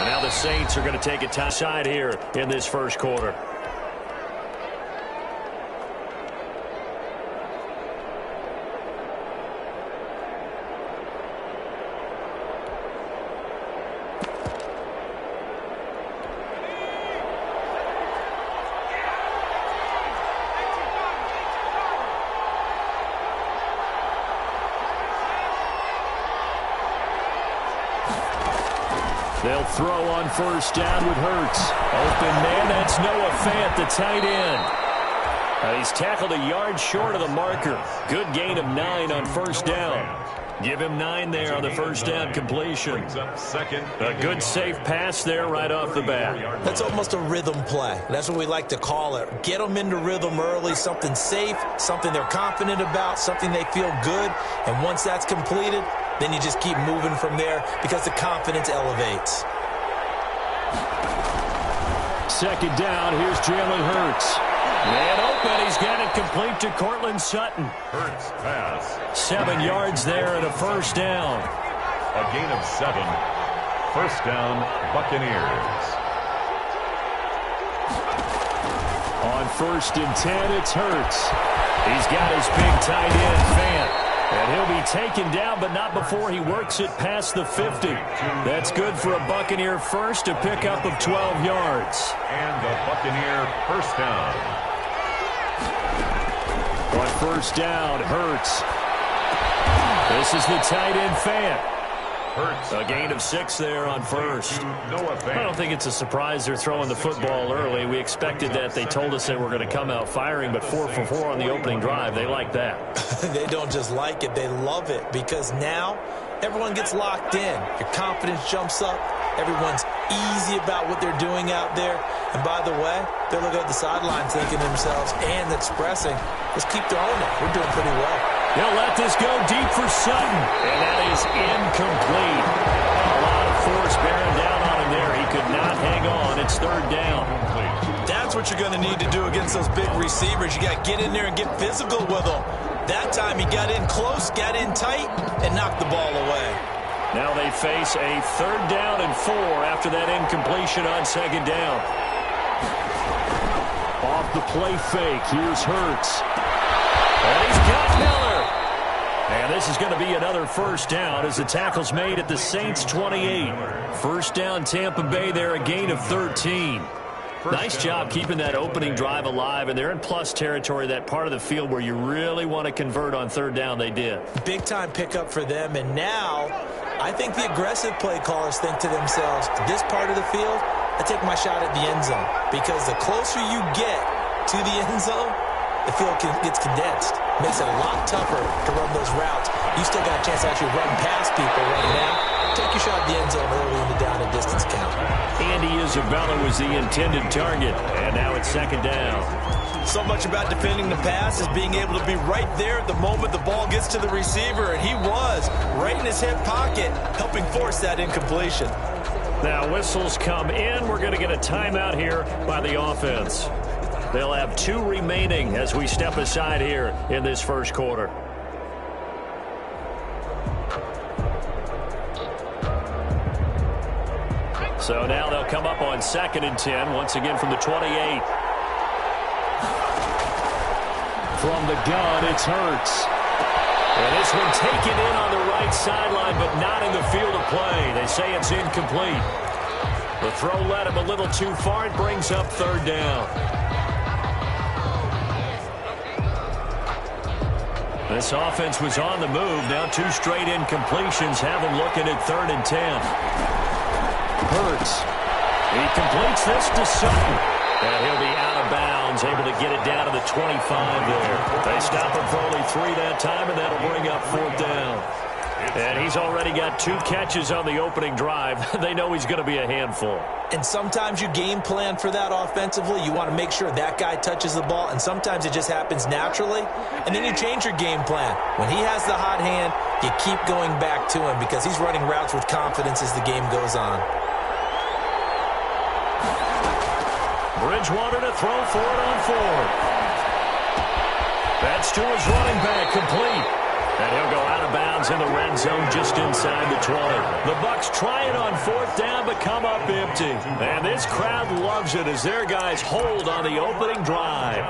And now the Saints are going to take a top side here in this first quarter. They'll throw on first down with Hurts. Open man, that's Noah Fant, the tight end. He's tackled a yard short of the marker. Good gain of 9 on first down. Give him 9 there on the first down completion. A good safe pass there right off the bat. That's almost a rhythm play. That's what we like to call it. Get them into rhythm early, something safe, something they're confident about, something they feel good. And once that's completed, then you just keep moving from there because the confidence elevates. Second down, here's Jalen Hurts. Man open, he's got it complete to Cortland Sutton. Hurts pass. 7 yards there and a first down. A gain of 7. First down, Buccaneers. On first and 10, it's Hurts. He's got his big tight end, Fant. And he'll be taken down, but not before he works it past the 50. That's good for a Buccaneer first, a pickup of 12 yards. And the Buccaneer first down. On first down, Hurts. This is the tight end, Fant. Hurts. A gain of 6 there on first. I don't think it's a surprise they're throwing the football early. We expected that. They told us they were going to come out firing, but 4 for 4 on the opening drive. They like that. They don't just like it. They love it because now everyone gets locked in. Your confidence jumps up. Everyone's easy about what they're doing out there. And by the way, they're looking at the sideline thinking to themselves and expressing, let's keep throwing it. We're doing pretty well. He'll let this go deep for Sutton. And that is incomplete. A lot of force bearing down on him there. He could not hang on. It's third down. That's what you're going to need to do against those big receivers. You got to get in there and get physical with them. That time he got in close, got in tight, and knocked the ball away. Now they face a third down and 4 after that incompletion on second down. Off the play fake, here's Hurts. And he's got Miller. And this is going to be another first down as the tackle's made at the Saints 28. First down Tampa Bay there, a gain of 13. Nice job keeping that opening drive alive, and they're in plus territory, that part of the field where you really want to convert on third down. They did. Big-time pickup for them, and now I think the aggressive play callers think to themselves, this part of the field, I take my shot at the end zone, because the closer you get to the end zone, the field gets condensed. Makes it a lot tougher to run those routes. You still got a chance to actually run past people right now. Take your shot at the end zone early in the down and distance count. Andy Isabella was the intended target, and now it's second down. So much about defending the pass is being able to be right there at the moment the ball gets to the receiver, and he was right in his hip pocket, helping force that incompletion. Now whistles come in. We're going to get a timeout here by the offense. They'll have 2 remaining as we step aside here in this first quarter. So now they'll come up on second and 10, once again from the 28. From the gun, it's Hurts. And this one taken in on the right sideline, but not in the field of play. They say it's incomplete. The throw led him a little too far. It brings up third down. This offense was on the move. Now 2 straight incompletions have them looking at third and 10. Hurts. He completes this to Sutton. And he'll be out of bounds, able to get it down to the 25 there. They stop him for only 3 that time, and that'll bring up fourth down. And he's already got 2 catches on the opening drive. They know he's going to be a handful. And sometimes you game plan for that offensively. You want to make sure that guy touches the ball, and sometimes it just happens naturally. And then you change your game plan. When he has the hot hand, you keep going back to him because he's running routes with confidence as the game goes on. Bridgewater to throw for it on 4. That's to his running back, complete. And he'll go out of bounds in the red zone just inside the 20. The Bucs try it on fourth down but come up empty. And this crowd loves it as their guys hold on the opening drive.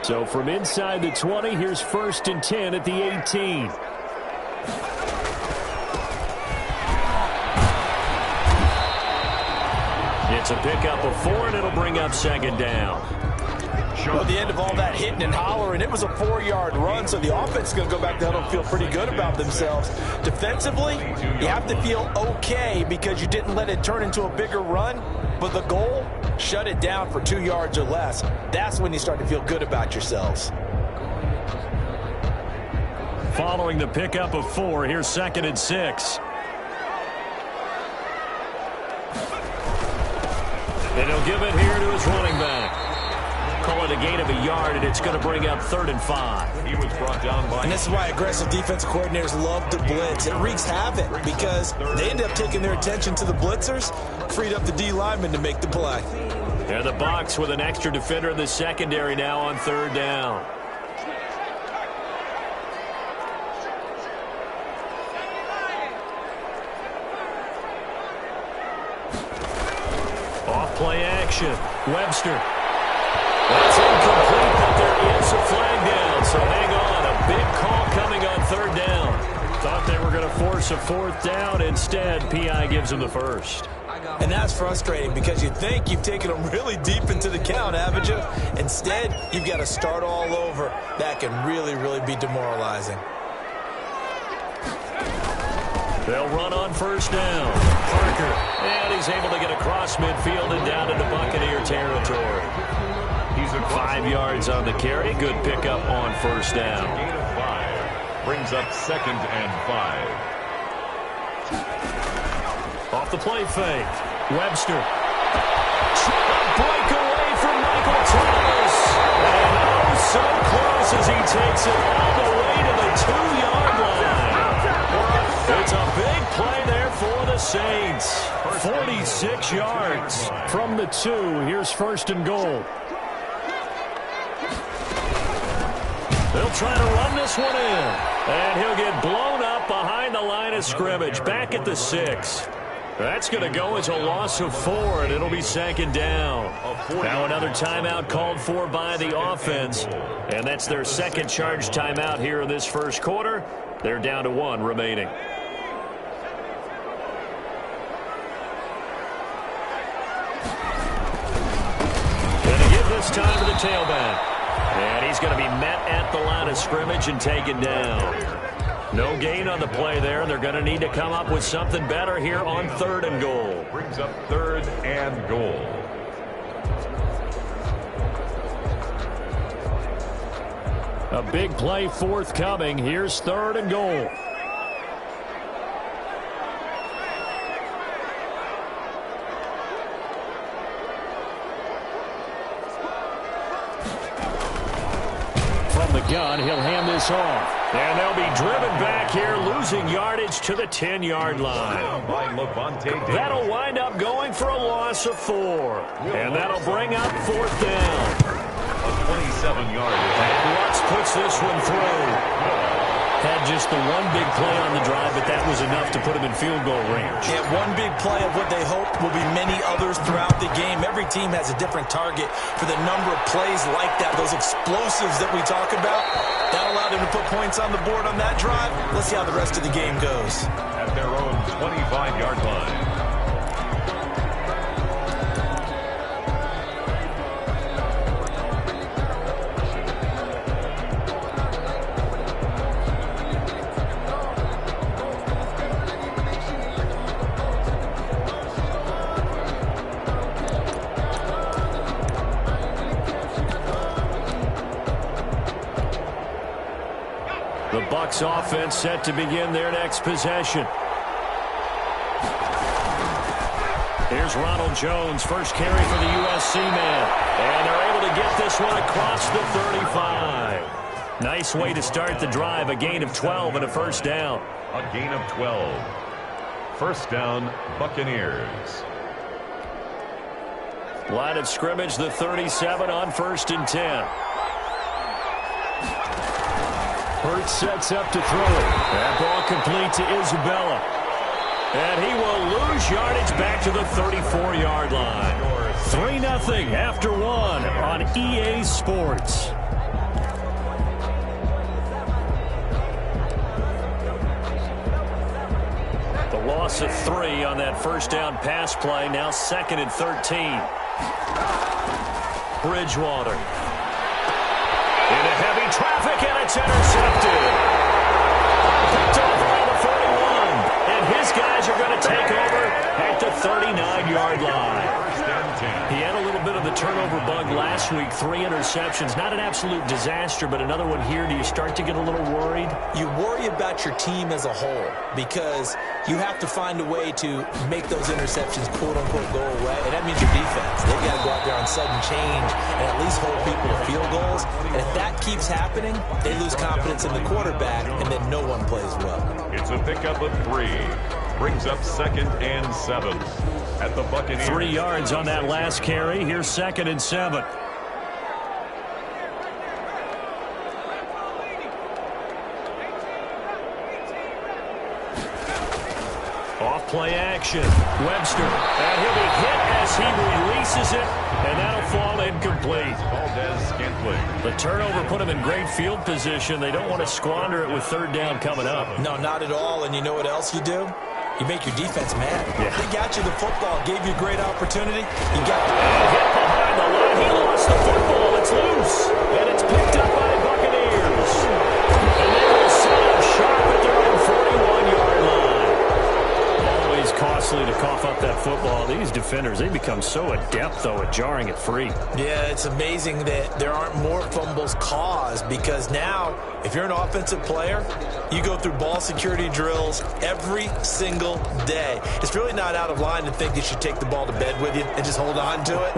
So from inside the 20, here's 1st and 10 at the 18. It's a pickup of 4, and it'll bring up 2nd down. Well, at the end of all that hitting and hollering, it was a 4-yard run, so the offense is going to go back down and feel pretty good about themselves. Defensively, you have to feel okay because you didn't let it turn into a bigger run, but the goal, shut it down for 2 yards or less. That's when you start to feel good about yourselves. Following the pickup of 4, here's 2nd and 6. And he'll give it here to his running back. Call it a gain of a yard, and it's going to bring up 3rd and 5. He was brought down by... And this is why aggressive defensive coordinators love to blitz. It wreaks havoc because they end up taking their attention to the blitzers, freed up the D lineman to make the play. And the Bucs with an extra defender in the secondary now on 3rd down. Off-play action. Webster. That's incomplete, but there is a flag down. So hang on. A big call coming on 3rd down. Thought they were going to force a 4th down. Instead, P.I. gives them the 1st. And that's frustrating because you think you've taken them really deep into the count, haven't you? Instead, you've got to start all over. That can really, really be demoralizing. They'll run on 1st down. Parker. And he's able to get across midfield and down into Buccaneer territory. He's at 5 yards on the carry. Good pickup on 1st down. Gain of 5. Brings up 2nd and 5. Off the play fake. Webster. Breakaway from Michael Thomas. And oh, so close as he takes it all the way to the 2-yard line. It's a big play there for the Saints. 46 yards from the 2. Here's 1st and goal. They'll try to run this one in. And he'll get blown up behind the line of scrimmage. Back at the 6. That's going to go as a loss of 4, and it'll be 2nd down. Now another timeout called for by the offense. And that's their 2nd charge timeout here in this 1st quarter. They're down to 1 remaining. Going to give this time to the tailback. And he's going to be met at the line of scrimmage and taken down. No gain on the play there. They're going to need to come up with something better here on 3rd and goal. Brings up 3rd and goal. A big play forthcoming. Here's 3rd and goal. From the gun, he'll hand this off. And they'll be driven back here, losing yardage to the 10-yard line. That'll wind up going for a loss of 4. And that'll bring up 4th down. A 27-yard. And Lutz puts this one through. Had just the one big play on the drive, but that was enough to put him in field goal range. Yeah, one big play of what they hope will be many others throughout the game. Every team has a different target for the number of plays like that, those explosives that we talk about. That allowed them to put points on the board on that drive. Let's see how the rest of the game goes. At their own 25-yard line. The Bucs offense set to begin their next possession. Here's Ronald Jones, first carry for the USC man. And they're able to get this one across the 35. Nice way to start the drive, a gain of 12 and a 1st down. A gain of 12. First down, Buccaneers. Line of scrimmage, the 37 on 1st and 10. Hurts sets up to throw it. That ball complete to Isabella. And he will lose yardage back to the 34-yard line. 3-0 after 1 on EA Sports. The loss of 3 on that first down pass play. Now 2nd and 13. Bridgewater. Into heavy traffic, and it's intercepted. Picked off around the 41. And his guys are going to take over at the 39-yard line. He had a little bit of the turnover bug last week. 3 interceptions. Not an absolute disaster, but another one here. Do you start to get a little worried? You worry about your team as a whole because you have to find a way to make those interceptions, quote-unquote, go away. And that means your defense. They've got to go out there on sudden change and at least hold people to field goals. And if that keeps happening, they lose confidence in the quarterback, and then no one plays well. It's a pickup of 3. Brings up 2nd and 7 at the Buccaneers. 3 yards on that last carry. Here's 2nd and 7. Off play action. Webster. And he'll be hit as he releases it. And that'll fall incomplete. The turnover put him in great field position. They don't want to squander it with 3rd down coming up. No, not at all. And you know what else you do? You make your defense mad. Yeah. They got you the football, gave you a great opportunity. You got hit behind the line. He lost the football. It's loose. And it's picked up by the Buccaneers. And they will set up sharp at their own 41-yard line. Always costly to cough up that football. These defenders, they become so adept, though, at jarring it free. Yeah, it's amazing that there aren't more fumbles caused because now, if you're an offensive player, you go through ball security drills every single day. It's really not out of line to think you should take the ball to bed with you and just hold on to it.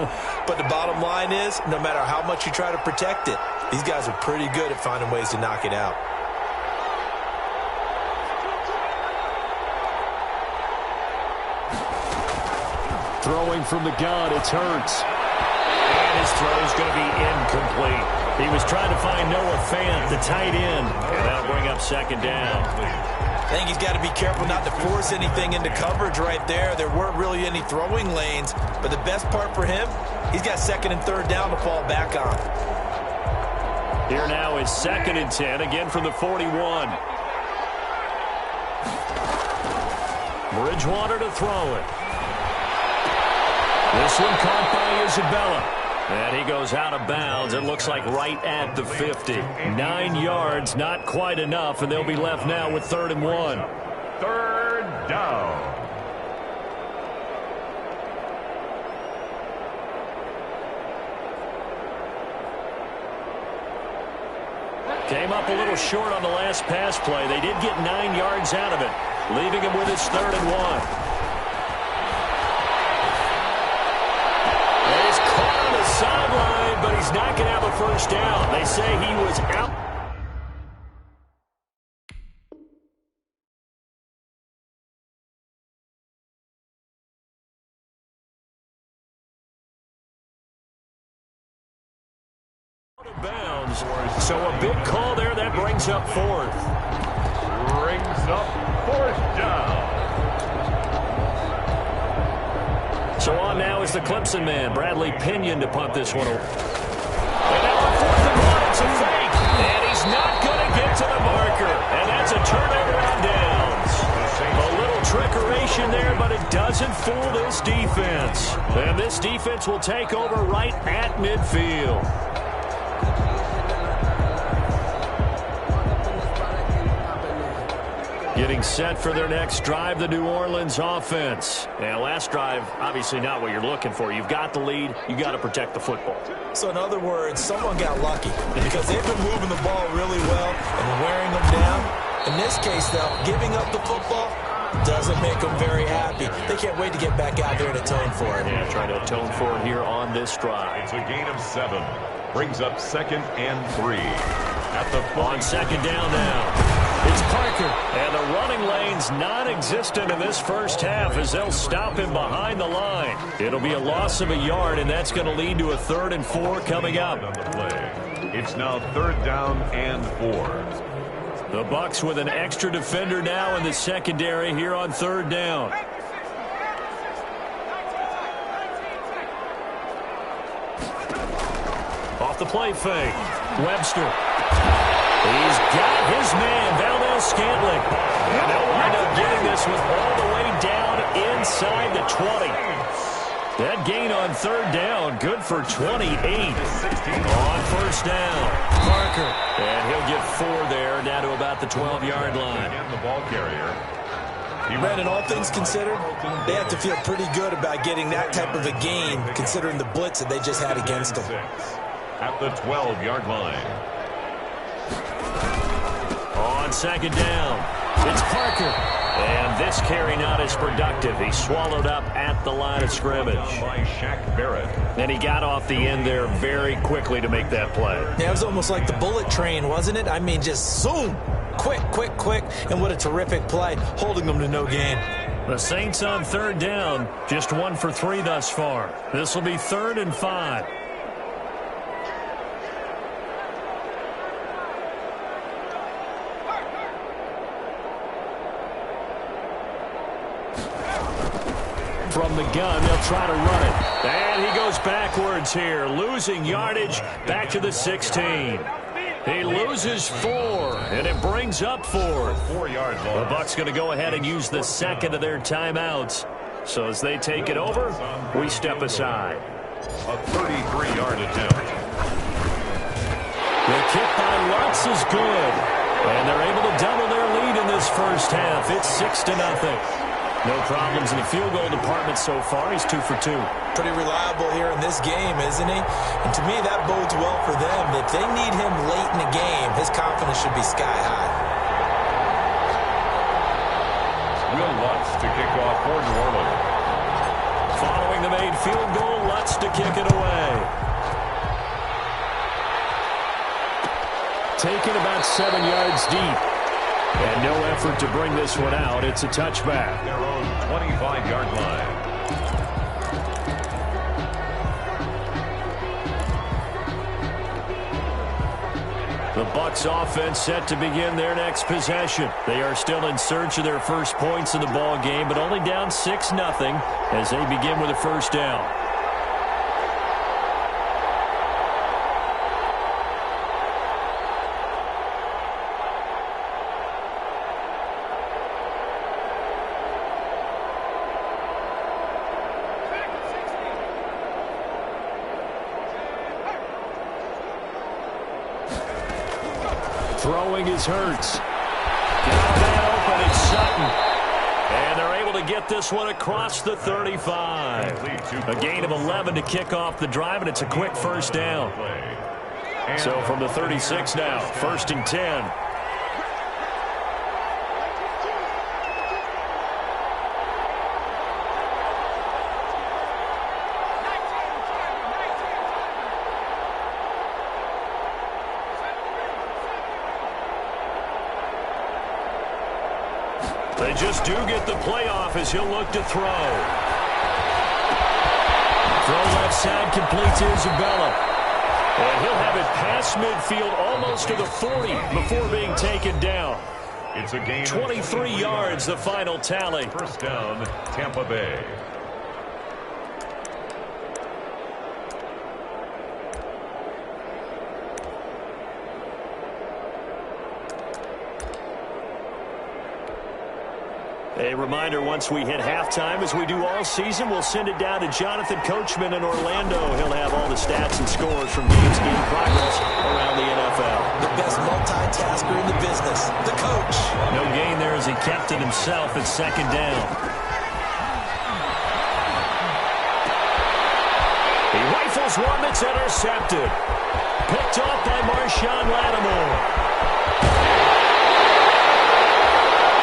But the bottom line is, no matter how much you try to protect it, these guys are pretty good at finding ways to knock it out. Throwing from the gun, it's Hurts. And his throw is going to be incomplete. He was trying to find Noah Fant, the tight end, and that'll bring up 2nd down. I think he's got to be careful not to force anything into coverage right there. There weren't really any throwing lanes, but the best part for him, he's got 2nd and 3rd down to fall back on. Here now is 2nd and 10, again from the 41. Bridgewater to throw it. This one caught by Isabella. And he goes out of bounds. It looks like right at the 50. 9 yards, not quite enough, and they'll be left now with 3rd and 1. 3rd down. Came up a little short on the last pass play. They did get 9 yards out of it, leaving him with his 3rd and 1. Sideline, but he's not going to have a first down. They say he was out. Out of bounds. So a big call there. That brings up 4th. Brings up 4th down. So on now is the Clemson man, Bradley Pinion, to punt this one over. And now on 4th and 1, it's a fake. And he's not going to get to the marker. And that's a turnover on downs. A little trickeration there, but it doesn't fool this defense. And this defense will take over right at midfield. Getting set for their next drive, the New Orleans offense. And last drive, obviously not what you're looking for. You've got the lead. You've got to protect the football. So in other words, someone got lucky because they've been moving the ball really well and wearing them down. In this case, though, giving up the football doesn't make them very happy. They can't wait to get back out there and atone for it. Yeah, trying to atone for it here on this drive. It's a gain of 7. Brings up 2nd and 3. At the on 2nd down now. It's Parker. And the running lane's non-existent in this first half as they'll stop him behind the line. It'll be a loss of a yard, and that's going to lead to a 3rd and 4 coming up. On the play. It's now 3rd down and 4. The Bucs with an extra defender now in the secondary here on 3rd down. Off the play fake. Webster. He's got his man, Valdez-Scantling. And they'll wind up getting this one all the way down inside the 20. That gain on 3rd down, good for 28. On 1st down, Parker. And he'll get 4 there, down to about the 12-yard line. And the ball carrier. Brandon, all things considered, they have to feel pretty good about getting that type of a gain, considering the blitz that they just had against them. At the 12-yard line. On 2nd down, it's Parker. And this carry not as productive. He swallowed up at the line of scrimmage. By Shaq Barrett. And he got off the end there very quickly to make that play. Yeah, it was almost like the bullet train, wasn't it? I mean, just zoom. Quick, quick, quick. And what a terrific play, holding them to no gain. The Saints on 3rd down, just 1 for 3 thus far. This will be 3rd and 5. From the gun, they'll try to run it. And he goes backwards here, losing yardage back to the 16. He loses 4, and it brings up 4. 4 yards The long. Bucs going to go ahead and use the second of their timeouts. So as they take it over, we step aside. A 33-yard attempt. The kick by Lutz is good. And they're able to double their lead in this first half. It's 6-0. No problems in the field goal department so far. He's 2 for 2. Pretty reliable here in this game, isn't he? And to me, that bodes well for them. If they need him late in the game, his confidence should be sky high. Will Lutz to kick off for New Orleans. Following the made field goal, Lutz to kick it away. Taken about 7 yards deep. And no effort to bring this one out. It's a touchback. Their own 25-yard line. The Bucs offense set to begin their next possession. They are still in search of their first points in the ball game, but only down 6-0 as they begin with a 1st down. Throwing is Hurts. Got that open, it's Sutton. And they're able to get this one across the 35. A gain of 11 to kick off the drive, and it's a quick 1st down. So from the 36 now, 1st and 10. They just do get the playoff as he'll look to throw. Throw left side complete to Isabella. And he'll have it past midfield almost to the 40 before being taken down. It's a gain 23 yards, the final tally. 1st down, Tampa Bay. A reminder, once we hit halftime, as we do all season, we'll send it down to Jonathan Coachman in Orlando. He'll have all the stats and scores from games in progress around the NFL. The best multitasker in the business, the coach. No gain there as he kept it himself at 2nd down. He rifles one that's intercepted. Picked off by Marshawn Lattimore.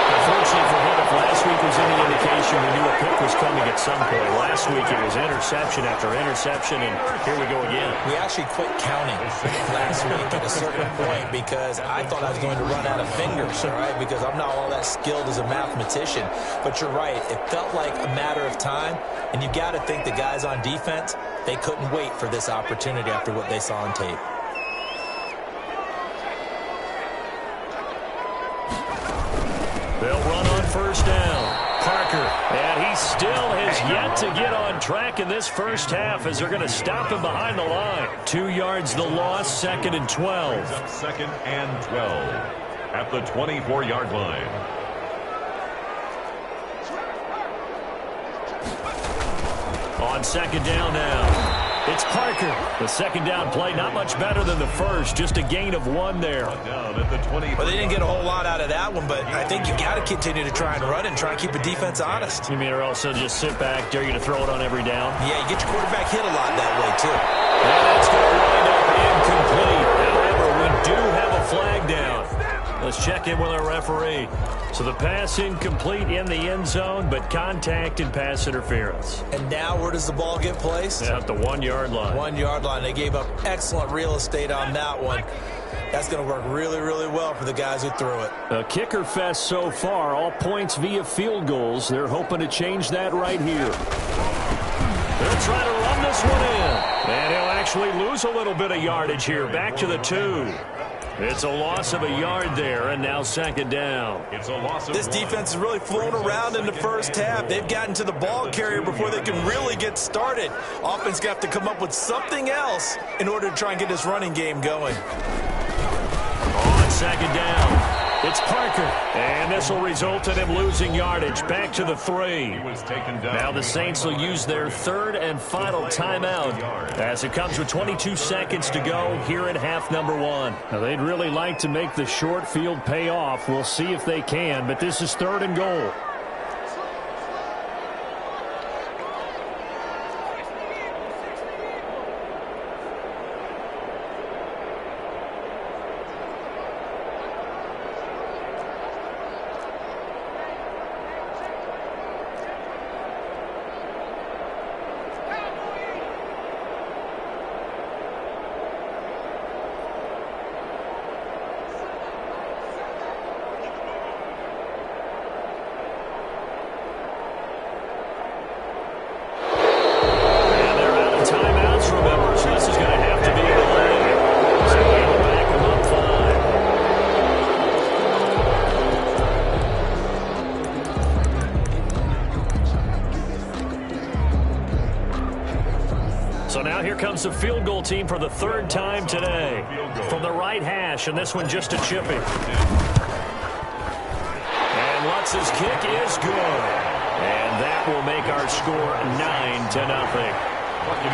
Unfortunately for him, if last week was any indication, we knew a pick was coming at some point. Last week it was interception after interception, and here we go again. We actually quit counting last week at a certain point because I thought I was going to run out of fingers, all right, because I'm not all that skilled as a mathematician. But you're right. It felt like a matter of time, and you got to think the guys on defense, they couldn't wait for this opportunity after what they saw on tape. They'll run on first down. Parker, and he still has yet to get on track in this first half as they're going to stop him behind the line. 2 yards the loss, 2nd and 12. 2nd and 12 at the 24-yard line. On 2nd down now. It's Parker. The 2nd down play, not much better than the first. Just a gain of 1 there. Down at the 20. Well, they didn't get a whole lot out of that one, but I think you got to continue to try and run and try and keep the defense honest. You mean or also just sit back, dare you to throw it on every down? Yeah, you get your quarterback hit a lot that way, too. And that's going to wind up incomplete. However, we do have a flag down. Let's check in with our referee. So the pass incomplete in the end zone, but contact and pass interference. And now where does the ball get placed? At the 1-yard line. 1-yard line. They gave up excellent real estate on that one. That's going to work really, really well for the guys who threw it. A kicker fest so far, all points via field goals. They're hoping to change that right here. They'll try to run this one in. And he'll actually lose a little bit of yardage here. Back to the 2. It's a loss of a yard there, and now 2nd down. It's a loss of This one. defense has really flown around in the first half. They've gotten to the ball carrier before they can really get started. Offense got to come up with something else in order to try and get this running game going. On 2nd down, it's Parker. And this will result in him losing yardage. Back to the 3. He was taken down. Now the Saints will use their 3rd and final timeout as it comes with 22 seconds to go here in half number 1. Now they'd really like to make the short field pay off. We'll see if they can, but this is 3rd and goal. So now here comes the field goal team for the 3rd time today. From the right hash, and this one just a chipping. And Lutz's kick is good. And that will make our score 9-0.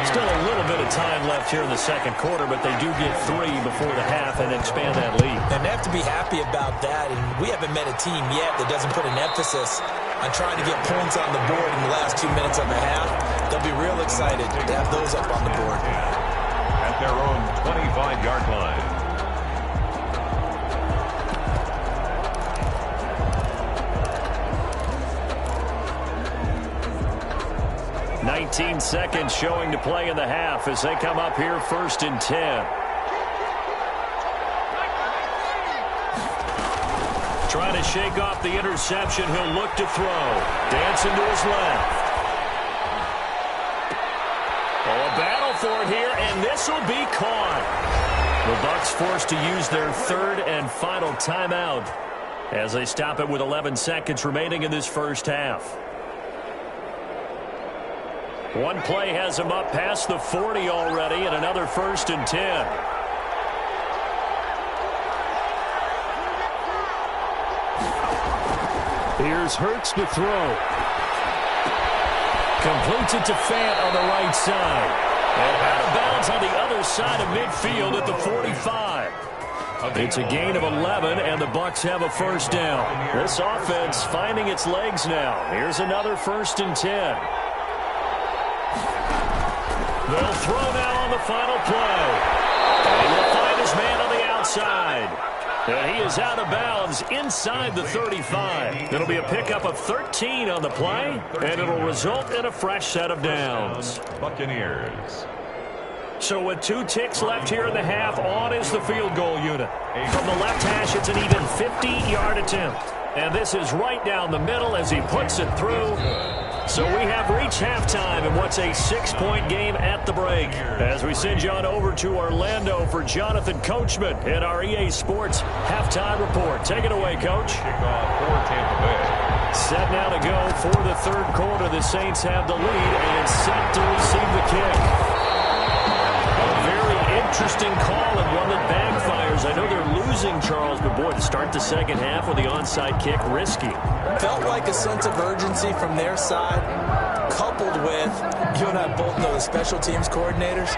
Still a little bit of time left here in the 2nd quarter, but they do get 3 before the half and expand that lead. And they have to be happy about that. And we haven't met a team yet that doesn't put an emphasis on trying to get points on the board in the last 2 minutes of a half. They'll be real excited to have those up on the board. At their own 25-yard line. 19 seconds showing to play in the half as they come up here 1st and 10. Trying to shake off the interception. He'll look to throw. Dancing to his left. Oh, a battle for it here, and this will be caught. The Bucs forced to use their 3rd and final timeout as they stop it with 11 seconds remaining in this first half. One play has him up past the 40 already, and another 1st and 10. Here's Hurts to throw. Completes it to Fant on the right side. And out of bounds on the other side of midfield at the 45. It's a gain of 11, and the Bucs have a 1st down. This offense finding its legs now. Here's another 1st and 10. They'll throw now on the final play. And he'll find his man on the outside. And he is out of bounds inside the 35. It'll be a pickup of 13 on the play, and it'll result in a fresh set of downs. Buccaneers. So with 2 ticks left here in the half, on is the field goal unit. From the left hash, it's an even 50-yard attempt. And this is right down the middle as he puts it through. So we have reached halftime in what's a 6-point game at the break. As we send you on over to Orlando for Jonathan Coachman in our EA Sports Halftime Report. Take it away, Coach. Kickoff for Tampa Bay. Set now to go for the third quarter. The Saints have the lead and set to receive the kick. A very interesting call and one that backfires. I know they're losing, Charles, but boy, to start the second half with the onside kick, risky. Felt like a sense of urgency from their side, coupled with, you and I both know the special teams coordinators,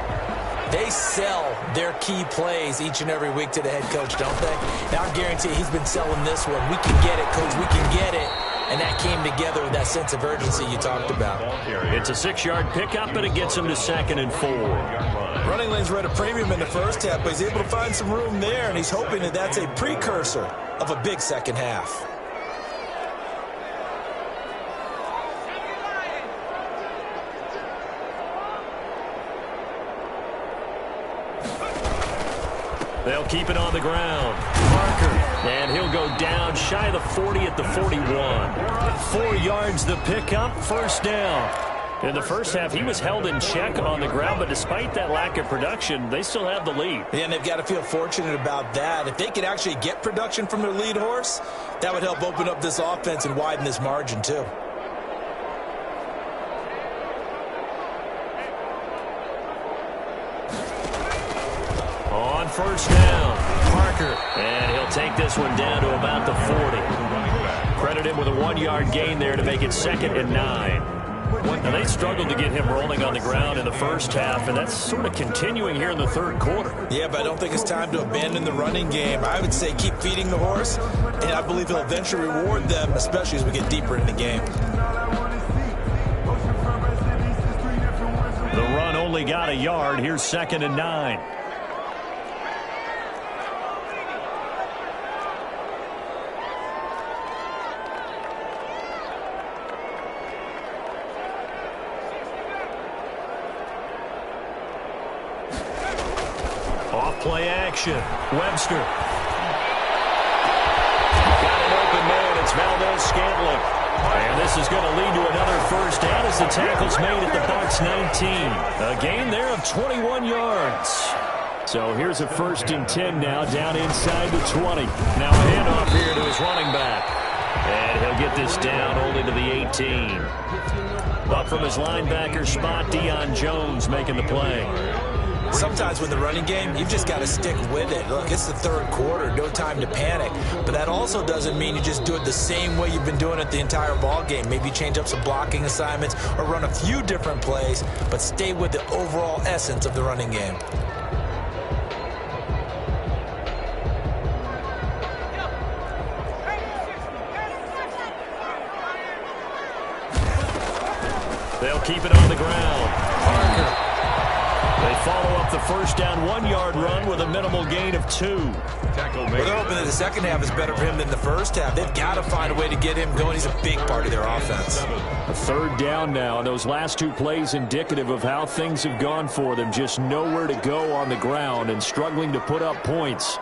they sell their key plays each and every week to the head coach, don't they? Now, I guarantee he's been selling this one. We can get it, coach, we can get it. And that came together with that sense of urgency you talked about. It's a 6-yard pickup, and it gets him to 2nd and 4. Running lanes were at a premium in the first half, but he's able to find some room there, and he's hoping that that's a precursor of a big second half. They'll keep it on the ground. Parker, and he'll go down shy of the 40 at the 41. 4 yards the pickup, first down. In the first half, he was held in check on the ground, but despite that lack of production, they still have the lead. Yeah, and they've got to feel fortunate about that. If they could actually get production from their lead horse, that would help open up this offense and widen this margin, too. On first down, Parker, and he'll take this one down to about the 40. Credit him with a 1-yard gain there to make it 2nd and 9. Now, they struggled to get him rolling on the ground in the first half, and that's sort of continuing here in the third quarter. Yeah, but I don't think it's time to abandon the running game. I would say keep feeding the horse, and I believe he'll eventually reward them, especially as we get deeper in the game. The run only got a yard. Here's 2nd and 9. Play action. Webster. Got an open man. It's Valdez-Scantling. And this is going to lead to another first down as the tackle's made at the Bucs 19. A gain there of 21 yards. So here's a 1st and 10 now down inside the 20. Now a handoff here to his running back. And he'll get this down only to the 18. Up from his linebacker spot, Deion Jones making the play. Sometimes with the running game, you've just got to stick with it. Look, it's the third quarter, no time to panic. But that also doesn't mean you just do it the same way you've been doing it the entire ball game. Maybe change up some blocking assignments or run a few different plays, but stay with the overall essence of the running game. They'll keep it on the ground. Parker. They follow up the first down 1-yard run with a minimal gain of 2. Well, they're hoping that the second half is better for him than the first half. They've got to find a way to get him going. He's a big part of their offense. A 3rd down now, and those last 2 plays indicative of how things have gone for them. Just nowhere to go on the ground and struggling to put up points.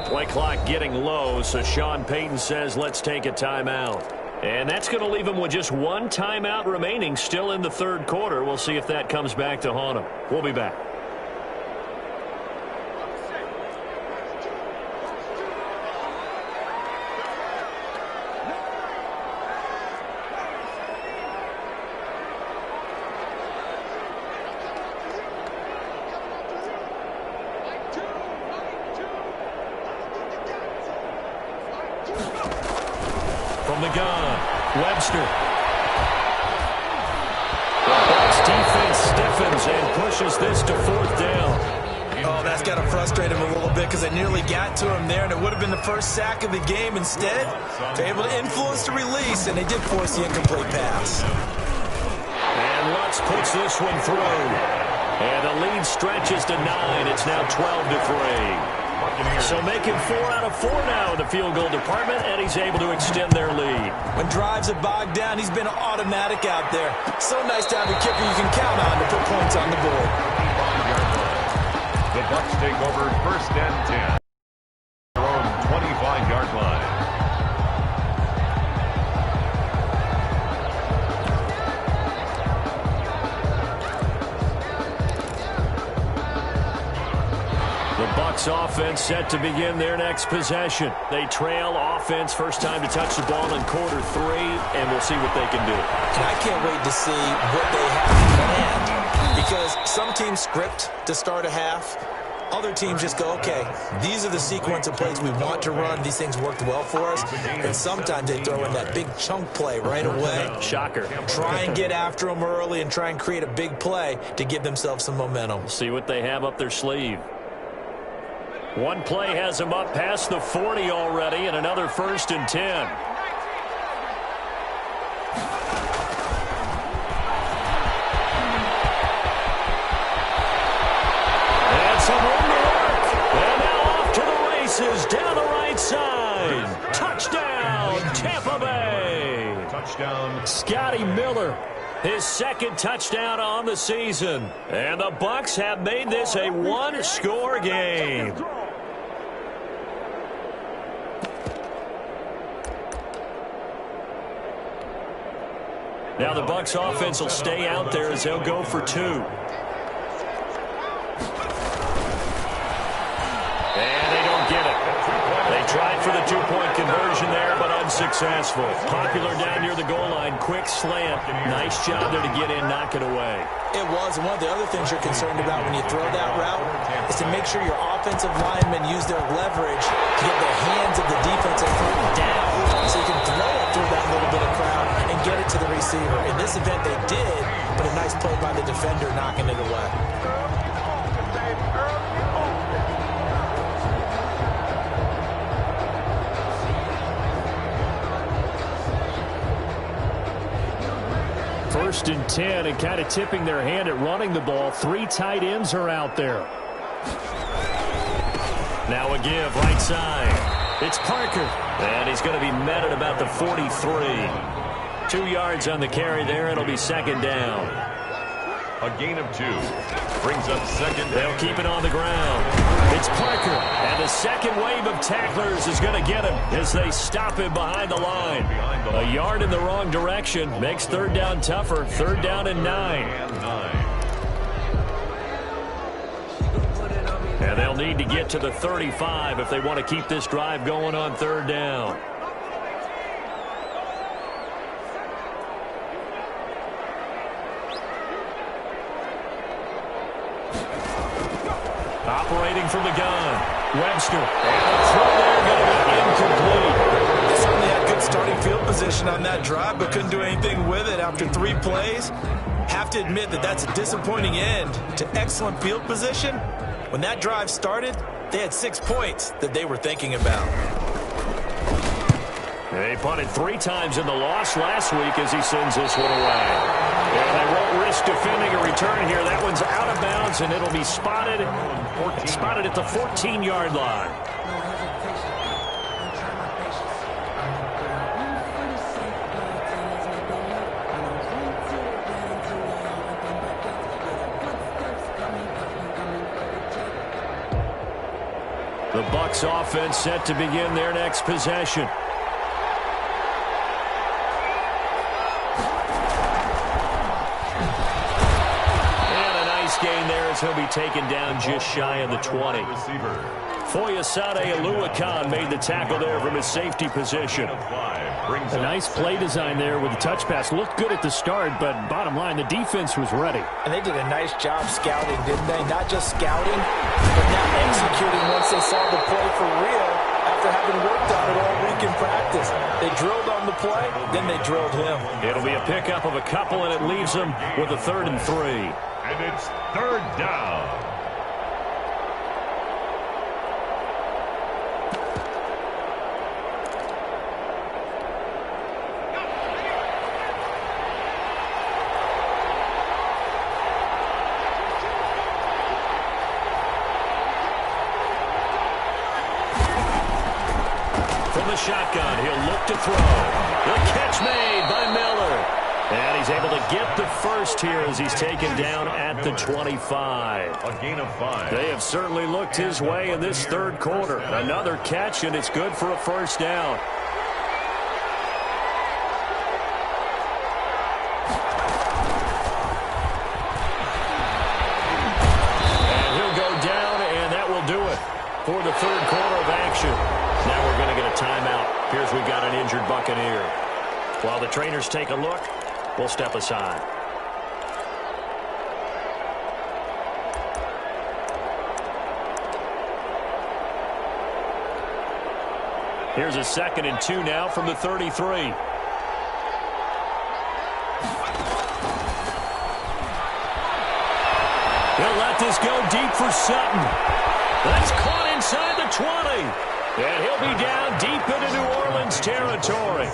Play clock getting low, so Sean Payton says let's take a timeout. And that's going to leave him with just 1 timeout remaining still in the third quarter. We'll see if that comes back to haunt him. We'll be back. From the gun, Webster. The Bucs defense stiffens and pushes this to 4th down. Oh, that's got to frustrate him a little bit because they nearly got to him there, and it would have been the first sack of the game. Instead, they're able to influence the release, and they did force the incomplete pass. And Lutz puts this one through. And the lead stretches to 9. It's now 12-3. So making 4 out of 4 now in the field goal department, and he's able to extend their lead. When drives are bogged down, he's been automatic out there. So nice to have a kicker you can count on to put points on the board. The Bucs take over 1st and 10. Their own 25-yard line. The Bucs offense set to begin their next possession. They trail offense, first time to touch the ball in quarter 3, and we'll see what they can do. And I can't wait to see what they have planned, because some teams script to start a half. Other teams just go, okay, these are the sequence of plays we want to run. These things worked well for us. And sometimes they throw in that big chunk play right away. Shocker. Try and get after them early and try and create a big play to give themselves some momentum. See what they have up their sleeve. One play has them up past the 40 already, and another 1st and 10. And some room to work. And now off to the races down the right side. Touchdown, Tampa Bay. Touchdown. Scotty Miller. His 2nd touchdown on the season. And the Bucs have made this a one-score game. Now the Bucs offense will stay out there as they'll go for 2. And they don't get it. They tried for the 2-point conversion there, but unsuccessful. Popular down near the goal line. Quick slant. Nice job there to get in, knock it away. It was, and one of the other things you're concerned about when you throw that route is to make sure your offensive linemen use their leverage to get the hands of the defensive front down so you can throw it through that little bit of crowd and get it to the receiver. In this event, they did, but a nice play by the defender knocking it away. First and 10, and kind of tipping their hand at running the ball. 3 tight ends are out there. Now a give, right side. It's Parker, and he's going to be met at about the 43. 2 yards on the carry there. It'll be 2nd down. A gain of 2. Brings up 2nd. They'll keep it on the ground. It's Parker, and the second wave of tacklers is going to get him as they stop him behind the line. A yard in the wrong direction makes 3rd down tougher. 3rd down and 9. And they'll need to get to the 35 if they want to keep this drive going on 3rd down. Operating from the gun, Webster. And the throw there going to be incomplete. They certainly had good starting field position on that drive, but couldn't do anything with it after 3 plays. Have to admit that that's a disappointing end to excellent field position. When that drive started, they had 6 points that they were thinking about. They punted 3 times in the loss last week as he sends this one away. And they won't risk defending a return here. That one's out of bounds, and it'll be spotted at the 14-yard line. The Bucs offense set to begin their next possession. Gain there as he'll be taken down just shy of the 20. Foyesade Aluakan made the tackle there from his safety position. A nice play design there with the touch pass. Looked good at the start, but bottom line, the defense was ready. And they did a nice job scouting, didn't they? Not just scouting, but now executing once they saw the play for real after having worked on it all week in practice. They drilled on the play, then they drilled him. It'll be a pickup of a couple, and it leaves them with a 3rd and 3. And it's 3rd down. to throw. The catch made by Miller. And he's able to get the first here as he's taken down at the 25. A gain of 5. They have certainly looked his way in this third quarter. Another catch, and it's good for a first down. And he'll go down, and that will do it for the third quarter of action. Now we're going to get a timeout. Here's we've got an injured Buccaneer. While the trainers take a look, we'll step aside. Here's a 2nd and 2 now from the 33. He'll let this go deep for Sutton. That's caught inside the 20. And he'll be down deep into New Orleans territory.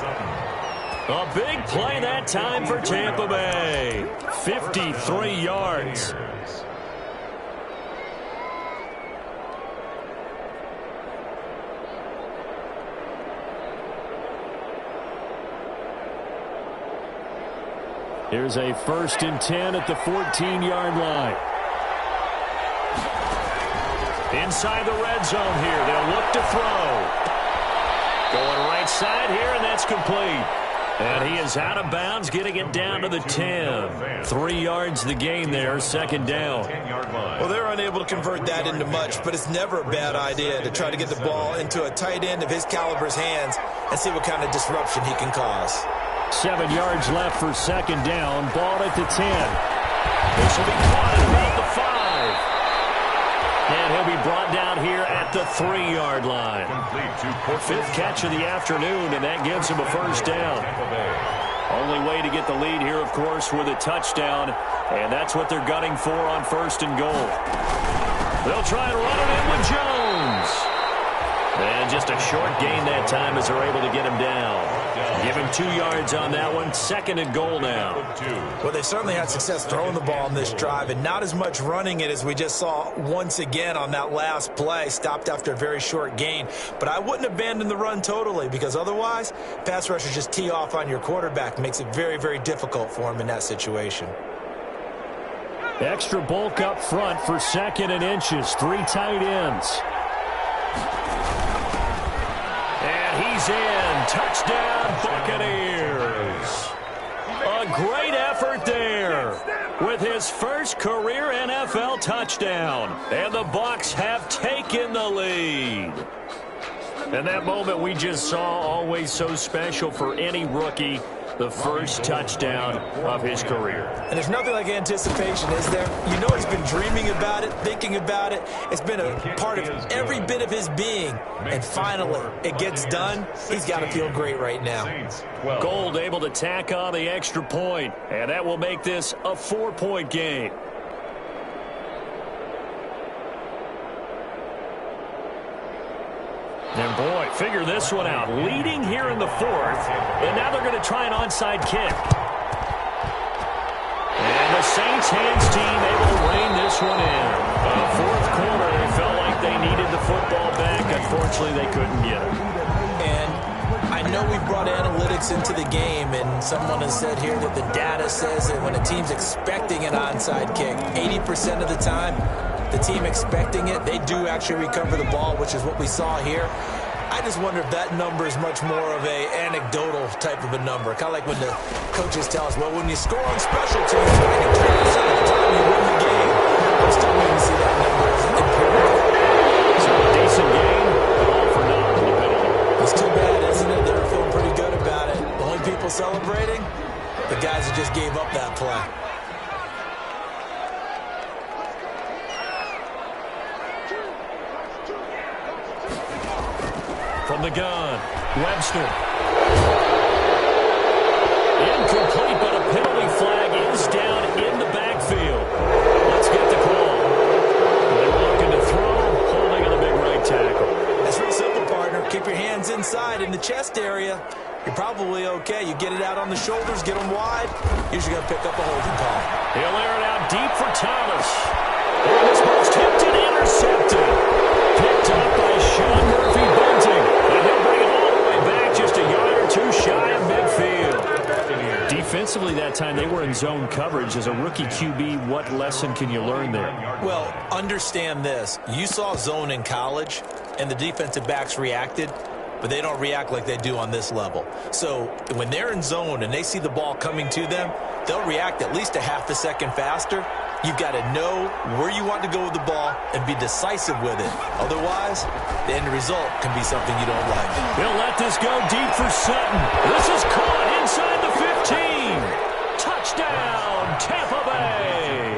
A big play that time for Tampa Bay. 53 yards. Here's a 1st and 10 at the 14-yard line. Inside the red zone here. They'll look to throw. Going right side here, and that's complete. And he is out of bounds, getting it down to the 10. 3 yards the gain there, 2nd down. Well, they're unable to convert that into much, but it's never a bad idea to try to get the ball into a tight end of his caliber's hands and see what kind of disruption he can cause. 7 yards left for 2nd down. Ball at the 10. This will be caught at about the 5. And he'll be brought down here at the 3-yard line. 5th catch of the afternoon, and that gives him a first down. Only way to get the lead here, of course, with a touchdown, and that's what they're gunning for on 1st and goal. They'll try and run it in with Jones. And just a short gain that time as they're able to get him down. Give him 2 yards on that one. 2nd and goal now. Well, they've certainly had success throwing the ball on this drive, and not as much running it as we just saw once again on that last play. Stopped after a very short gain. But I wouldn't abandon the run totally, because otherwise, pass rushers just tee off on your quarterback. Makes it very, very difficult for him in that situation. Extra bulk up front for 2nd and inches. 3 tight ends. He's in. Touchdown, Buccaneers. A great effort there with his first career NFL touchdown. And the Bucs have taken the lead. And that moment we just saw, always so special for any rookie. The first touchdown of his career. And there's nothing like anticipation, is there? You know he's been dreaming about it, thinking about it. It's been a part of every bit of his being. And finally, it gets done. He's got to feel great right now. Gold able to tack on the extra point. And that will make this a 4-point game. And boy, figure this one out. Leading here in the 4th, and now they're going to try an onside kick. And the Saints hands team able to rein this one in. In the 4th quarter, they felt like they needed the football back. Unfortunately, they couldn't get it. And I know we've brought analytics into the game, and someone has said here that the data says that when a team's expecting an onside kick, 80% of the time, the team expecting it, they do actually recover the ball, which is what we saw here. I just wonder if that number is much more of a anecdotal type of a number. Kind of like when the coaches tell us, well, when you score on special teams, 93% of the time you win the game. I'm still waiting to see that number as empirical. So a decent game, but all for naught with a penalty. It's too bad, isn't it? They're feeling pretty good about it. The only people celebrating, the guys that just gave up that play. From the gun, Webster. Incomplete, but a penalty flag is down in the backfield. Let's get the call. They were looking to throw, holding on a big right tackle. That's real simple, partner. Keep your hands inside in the chest area. You're probably okay. You get it out on the shoulders, get them wide. Usually going to pick up a holding call. He'll air it out deep for Thomas. And this ball's tipped and intercepted. Picked up by Sean Murphy-Bunting. And he'll bring it all the way back just a yard or defensively that time, they were in zone coverage. As a rookie QB, what lesson can you learn there? Well, understand this. You saw zone in college, and the defensive backs reacted, but they don't react like they do on this level. So when they're in zone and they see the ball coming to them, they'll react at least a half a second faster. You've got to know where you want to go with the ball and be decisive with it. Otherwise, the end result can be something you don't like. He'll let this go deep for Sutton. This is caught inside the 15. Touchdown, Tampa Bay.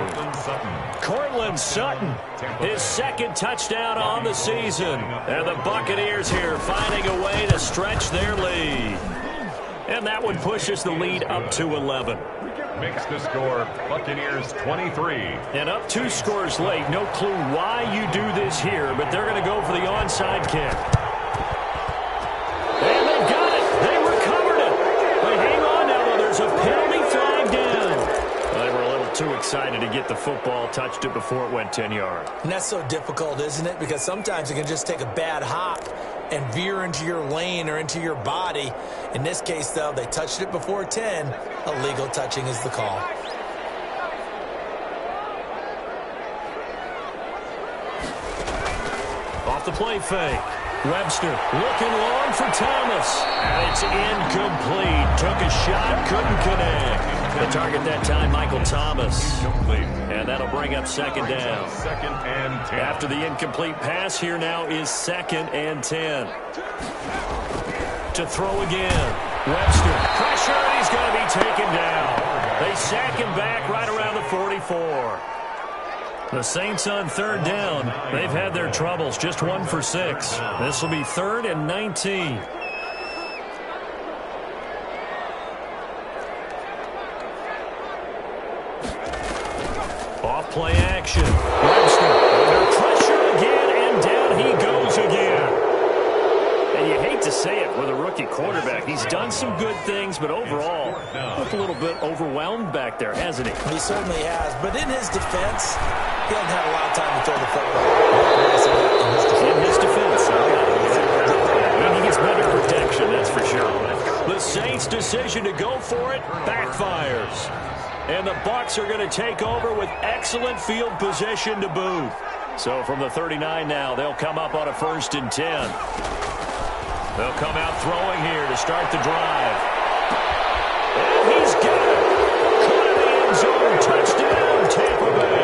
Cortland Sutton, his second touchdown on the season. And the Buccaneers here finding a way to stretch their lead. And that one pushes the lead up to 11. Makes the score Buccaneers 23. And up 2 scores late. No clue why you do this here, but they're going to go for the onside kick. And they've got it. They recovered it. But hang on now, though. There's a penalty flag down. Well, they were a little too excited to get the football, touched it before it went 10 yards. And that's so difficult, isn't it? Because sometimes it can just take a bad hop and veer into your lane or into your body. In this case, though, they touched it before 10. Illegal touching is the call. Off the play fake. Webster looking long for Thomas. And it's incomplete. Took a shot, couldn't connect. The target that time, Michael Thomas. And that'll bring up second down. Second and 10. After the incomplete pass, here now is second and 10. To throw again. Webster. Pressure, and he's going to be taken down. They sack him back right around the 44. The Saints on third down. They've had their troubles. Just 1 for 6. This will be 3rd and 19. Off play action. Webster under pressure again, and down he goes again. And you hate to say it with a rookie quarterback. He's done some good things, but overall, looked a little bit overwhelmed back there, hasn't he? He certainly has. But in his defense, he hasn't had a lot of time to throw the football. In his defense. I mean, he gets better protection, that's for sure. The Saints' decision to go for it backfires. And the Bucs are going to take over with excellent field position to boot. So from the 39 now, they'll come up on a 1st and 10. They'll come out throwing here to start the drive. And he's got it. Caught in the end zone. Touchdown, Tampa Bay.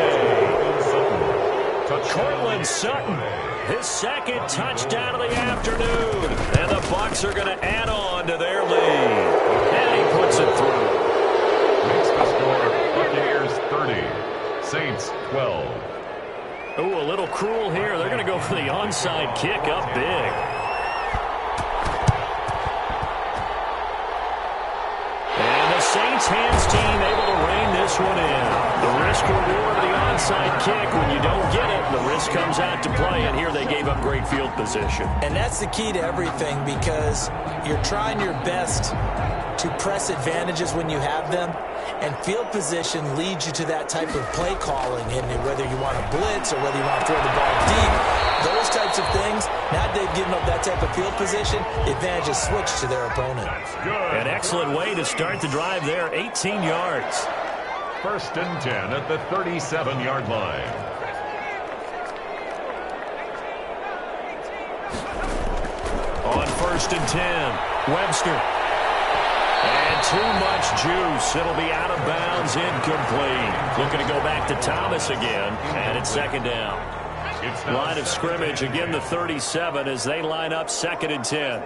Cortland Sutton, his second touchdown of the afternoon. And the Bucs are going to add on to their lead. And he puts it through. Makes the score Buccaneers 30. Saints 12. Ooh, a little cruel here. They're going to go for the onside kick up big. Saints hands team able to rein this one in. The risk reward of the onside kick. When you don't get it, the risk comes out to play, and here they gave up great field position. And that's the key to everything, because you're trying your best to press advantages when you have them, and field position leads you to that type of play calling, and whether you want to blitz or whether you want to throw the ball deep, those types of things. Now they've given up that type of field position, the advantage is switched to their opponent. An excellent way to start the drive there, 18 yards. 1st and 10 at the 37-yard line. On 1st and 10, Webster. And too much juice. It'll be out of bounds, incomplete. Looking to go back to Thomas again, and it's second down. Line of scrimmage, again the 37 as they line up 2nd and 10.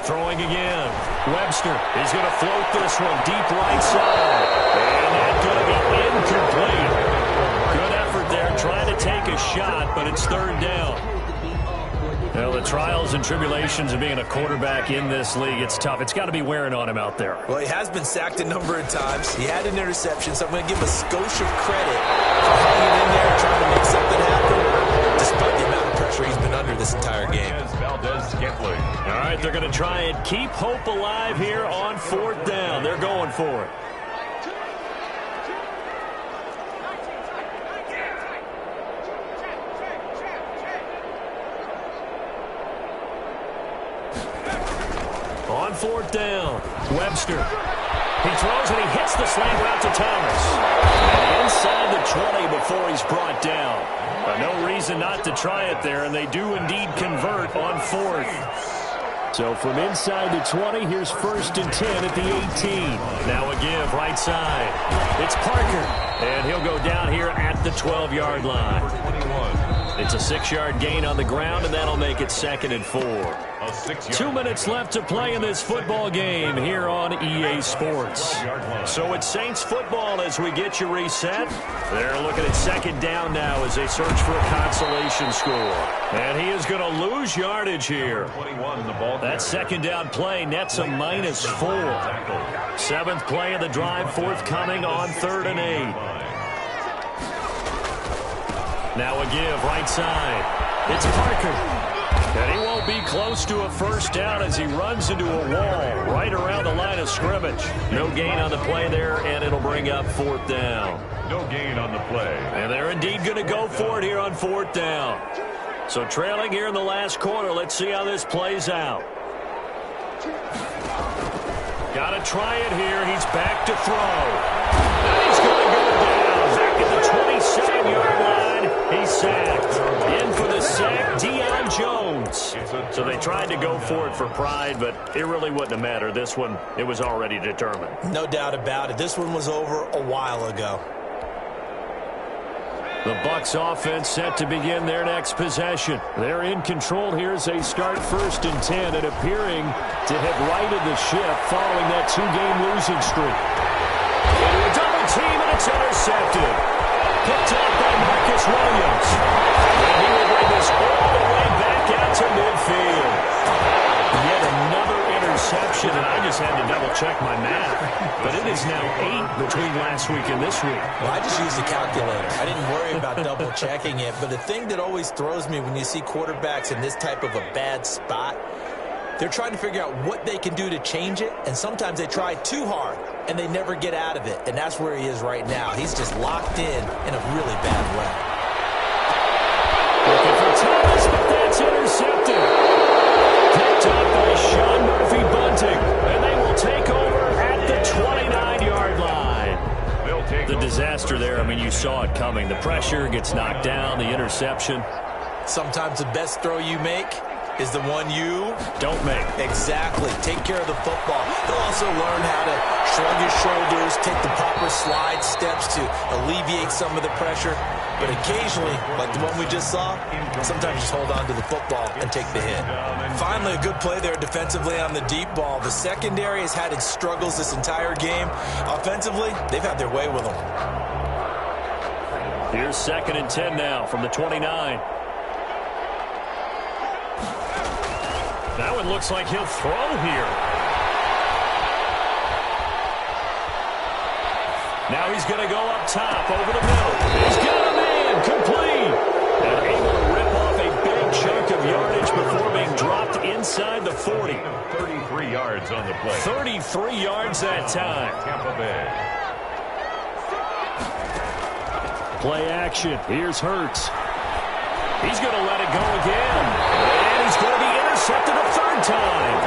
Throwing again. Webster is going to float this one deep right side. And that's going to be incomplete. Good effort there trying to take a shot, but it's 3rd down. Well, the trials and tribulations of being a quarterback in this league, it's tough. It's got to be wearing on him out there. Well, he has been sacked a number of times. He had an interception, so I'm going to give him a skosh of credit for hanging in there and trying to make something happen, despite the amount of pressure he's been under this entire game. All right, they're going to try and keep hope alive here on 4th down. They're going for it. On On 4th down, Webster. He throws and he hits the slant route to Thomas. And inside the 20 before he's brought down. But no reason not to try it there, and they do indeed convert on 4th. So from inside the 20, here's 1st and 10 at the 18. Now a give right side. It's Parker, and he'll go down here at the 12-yard line. It's a 6-yard gain on the ground, and that'll make it 2nd and 4. 2 minutes left to play in this football game here on EA Sports. So it's Saints football as we get you reset. They're looking at 2nd down now as they search for a consolation score. And he is going to lose yardage here. That 2nd down play nets a -4. 7th play of the drive forthcoming on 3rd and 8. Now a give right side. It's Parker. And he won't be close to a 1st down as he runs into a wall right around the line of scrimmage. No gain on the play there, and it'll bring up 4th down. No gain on the play. And they're indeed going to go for it here on 4th down. So trailing here in the last quarter, let's see how this plays out. Got to try it here. He's back to throw. And he's going to go down. Back at the 27-yard line. He's sacked. In for the sack, Deion Jones. So they tried to go for it for pride, but it really wouldn't have mattered. This one, it was already determined. No doubt about it. This one was over a while ago. The Bucs offense set to begin their next possession. They're in control here as they start 1st and 10 and appearing to have righted the ship following that 2-game losing streak. Into a double team, and it's intercepted. Picked up by Marcus Williams. And he will bring this all the way back out to midfield. Yet another interception, and I just had to double-check my math. But it is now 8 between last week and this week. Well, I just used a calculator. I didn't worry about double-checking it. But the thing that always throws me when you see quarterbacks in this type of a bad spot, they're trying to figure out what they can do to change it, and sometimes they try too hard, and they never get out of it. And that's where he is right now. He's just locked in a really bad way. Looking for Thomas, but that's intercepted. Picked up by Sean Murphy-Bunting, and they will take over at the 29-yard line. The disaster there, I mean, you saw it coming. The pressure gets knocked down, the interception. Sometimes the best throw you make is the one you don't make. Exactly. Take care of the football. He'll also learn how to shrug his shoulders, take the proper slide steps to alleviate some of the pressure. But occasionally, like the one we just saw, sometimes just hold on to the football and take the hit. Finally, a good play there defensively on the deep ball. The secondary has had its struggles this entire game. Offensively, they've had their way with them. Here's 2nd and 10 now from the 29. That one looks like he'll throw here. Now he's going to go up top over the middle. He's got a man complete. And able to rip off a big chunk of yardage before being dropped inside the 40. 33 yards on the play. 33 yards that time. Tampa Bay. Play action. Here's Hurts. He's going to let it go again. And he's going to be intercepted a 3rd time.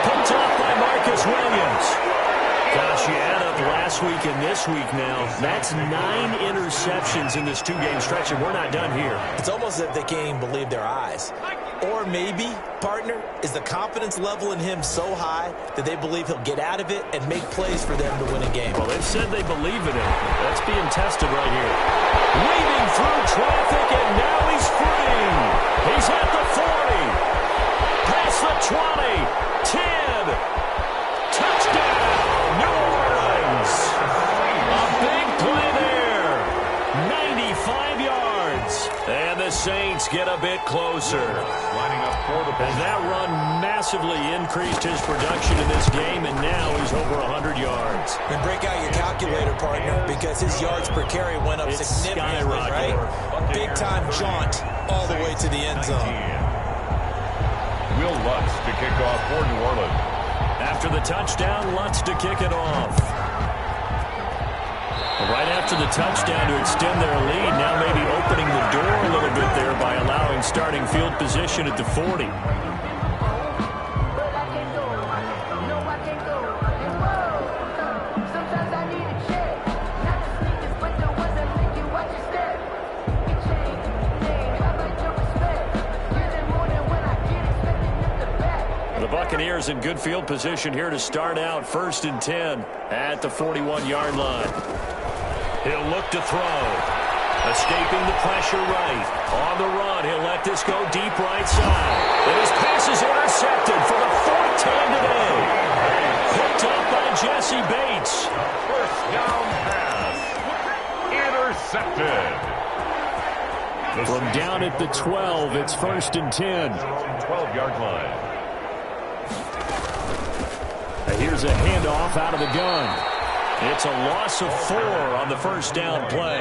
Picked off by Marcus Williams. Gosh, you add up last week and this week now. That's 9 interceptions in this 2-game stretch, and we're not done here. It's almost as if they can't even believe their eyes. Or maybe, partner, is the confidence level in him so high that they believe he'll get out of it and make plays for them to win a game. Well, they've said they believe in him. That's being tested right here. Weaving through traffic, and now he's free. He's at the 40. Past the 20. 10. Touchdown, New Orleans. A big play there. 95 yards. And the Saints get a bit closer. Lining up for the And that run massively increased his production in this game, and now he's over 100 yards. And break out your calculator, partner, because his yards per carry went up significantly, right? Big-time jaunt all the way to the end zone. Will Lutz to kick off for New Orleans. After the touchdown, Lutz to kick it off. Right after the touchdown to extend their lead, now maybe opening the door a little bit there by allowing starting field position at the 40. The Buccaneers in good field position here to start out 1st and 10 at the 41-yard line. He'll look to throw. Escaping the pressure right. On the run, he'll let this go deep right side. And his pass is intercepted for the 4th time today. Picked up by Jesse Bates. First down pass. Intercepted. From down at the 12, it's 1st and 10. 12-yard line. Here's a handoff out of the gun. It's a loss of 4 on the first down play.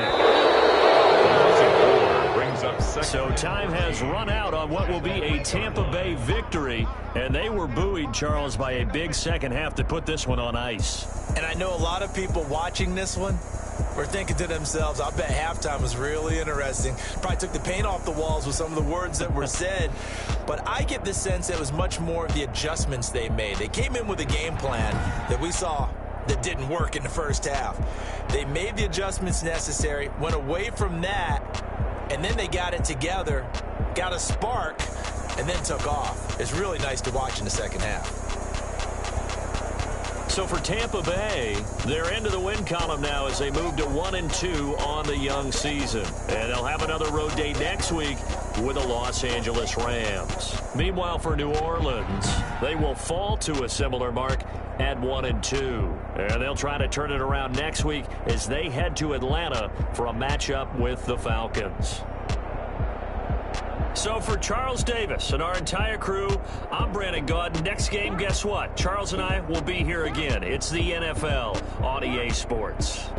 Brings up second. So time has run out on what will be a Tampa Bay victory. And they were buoyed, Charles, by a big second half to put this one on ice. And I know a lot of people watching this one were thinking to themselves, I bet halftime was really interesting. Probably took the paint off the walls with some of the words that were said. But I get the sense that it was much more of the adjustments they made. They came in with a game plan that we saw that didn't work in the first half. They made the adjustments necessary, went away from that, and then they got it together, got a spark, and then took off. It's really nice to watch in the second half. So for Tampa Bay, they're into the win column now as they move to 1-2 on the young season. And they'll have another road day next week with the Los Angeles Rams. Meanwhile, for New Orleans, they will fall to a similar mark at 1-2. And they'll try to turn it around next week as they head to Atlanta for a matchup with the Falcons. So for Charles Davis and our entire crew, I'm Brandon Gaudin. Next game, guess what? Charles and I will be here again. It's the NFL on EA Sports.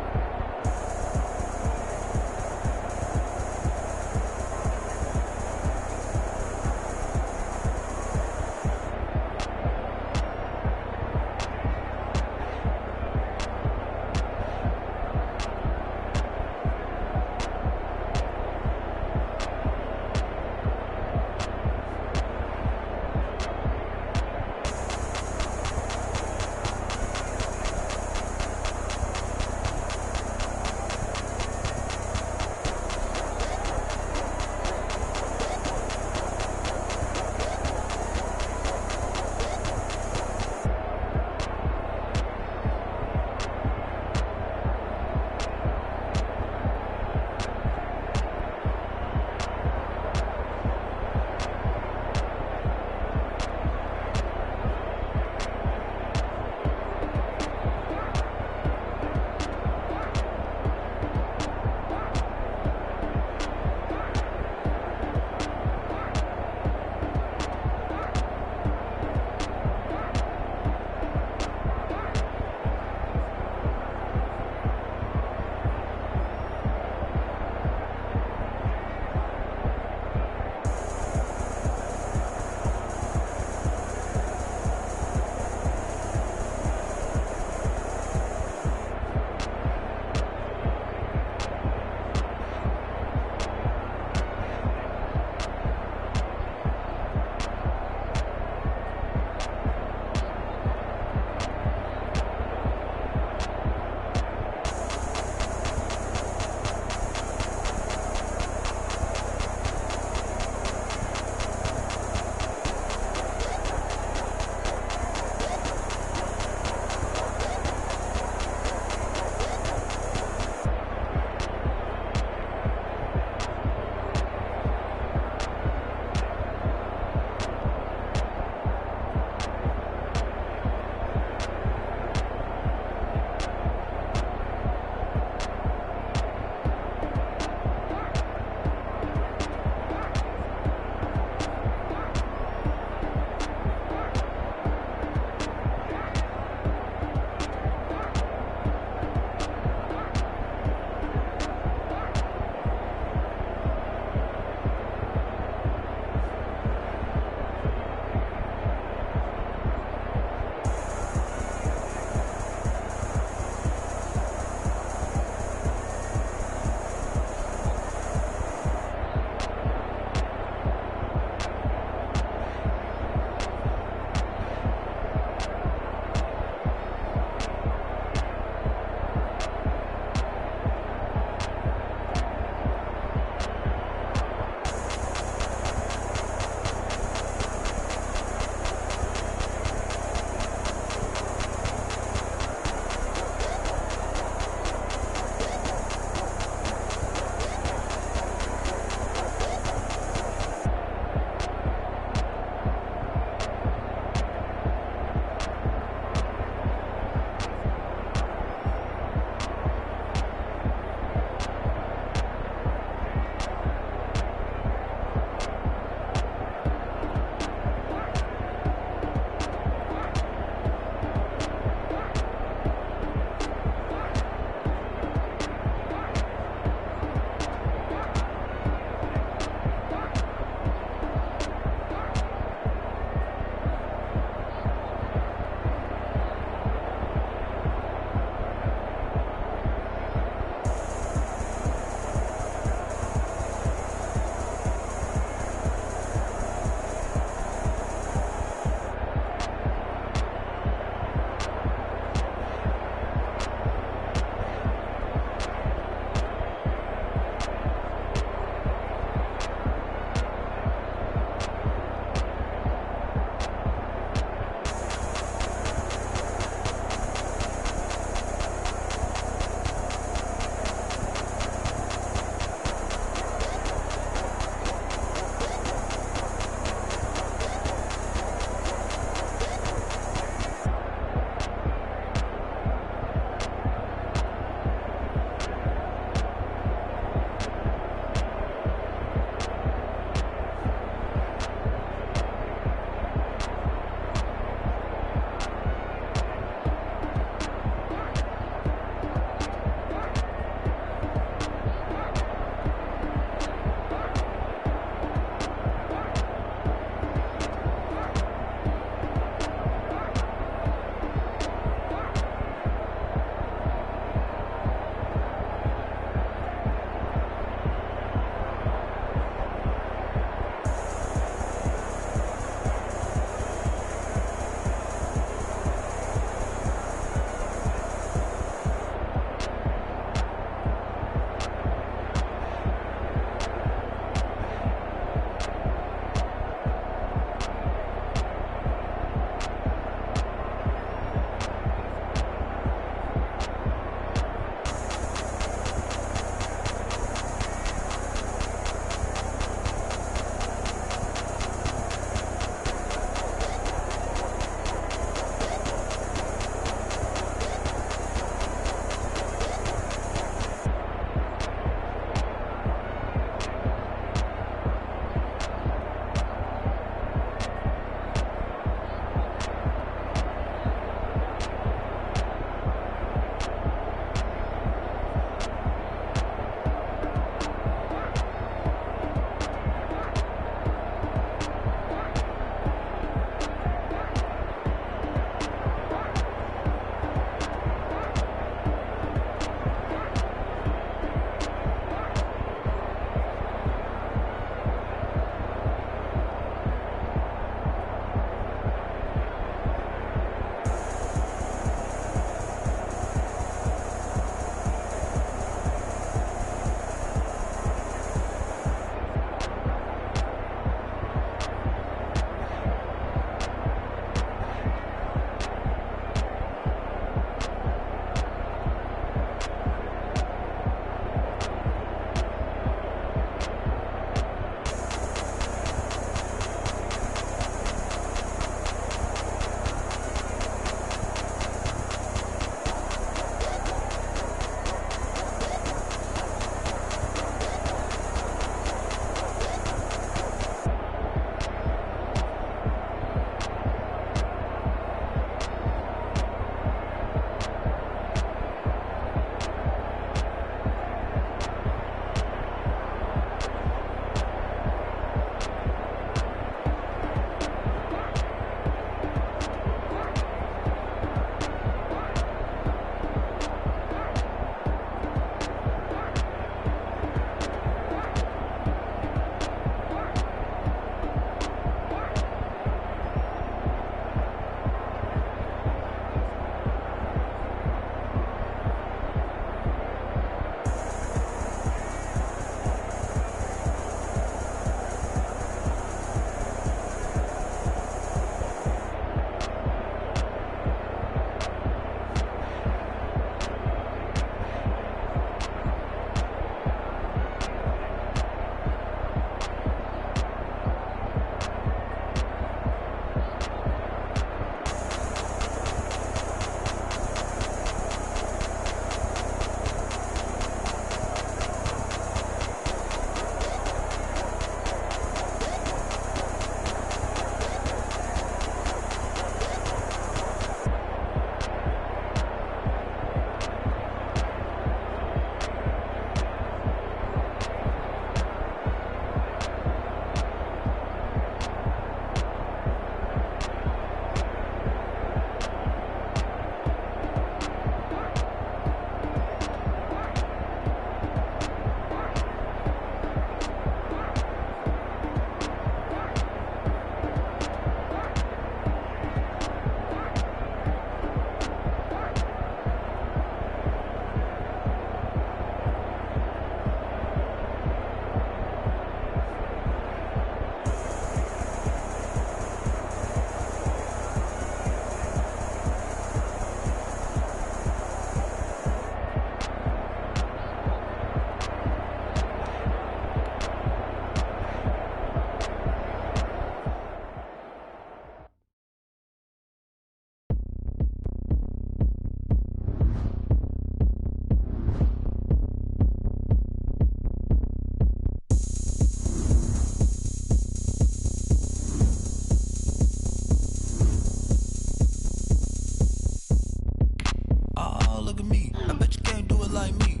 look at me. I bet you can't do it like me.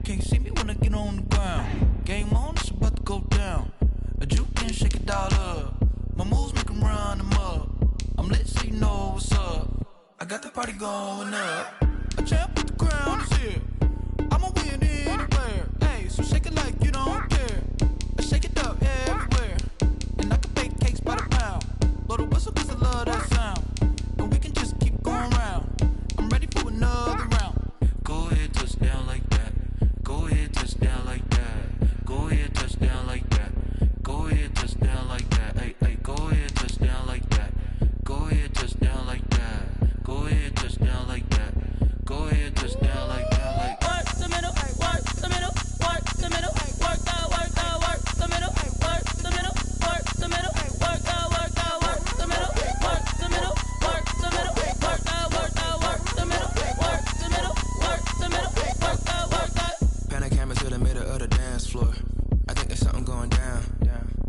Can't see me when I get on the ground. Game on, it's about to go down. A juke and shake it all up. My moves make 'em run them up. I'm lit so you know what's up. I got the party going up. A champ with the crown is here. I'ma win anywhere. Hey, so shake it like you don't care. I shake it up everywhere. And I can bake cakes by the pound. Blow the whistle 'cause I love that sound. And we can just keep going round. I'm ready for another round. Go ahead, touch down like that. Go ahead, touch down like that. Go ahead, touch down like that. Go ahead, touch down like that. Hey, hey, go ahead, touch down like that. Go ahead, touch down like that. Go ahead, touch down like that. Go ahead, touch down like that. Like work the middle, work the middle, work the middle, work the middle, work the middle, work the middle, work the middle, work the middle, work the middle, work the middle, work the middle, work the middle, work the. Pan a camera to the middle of the dance floor. I think there's something going down.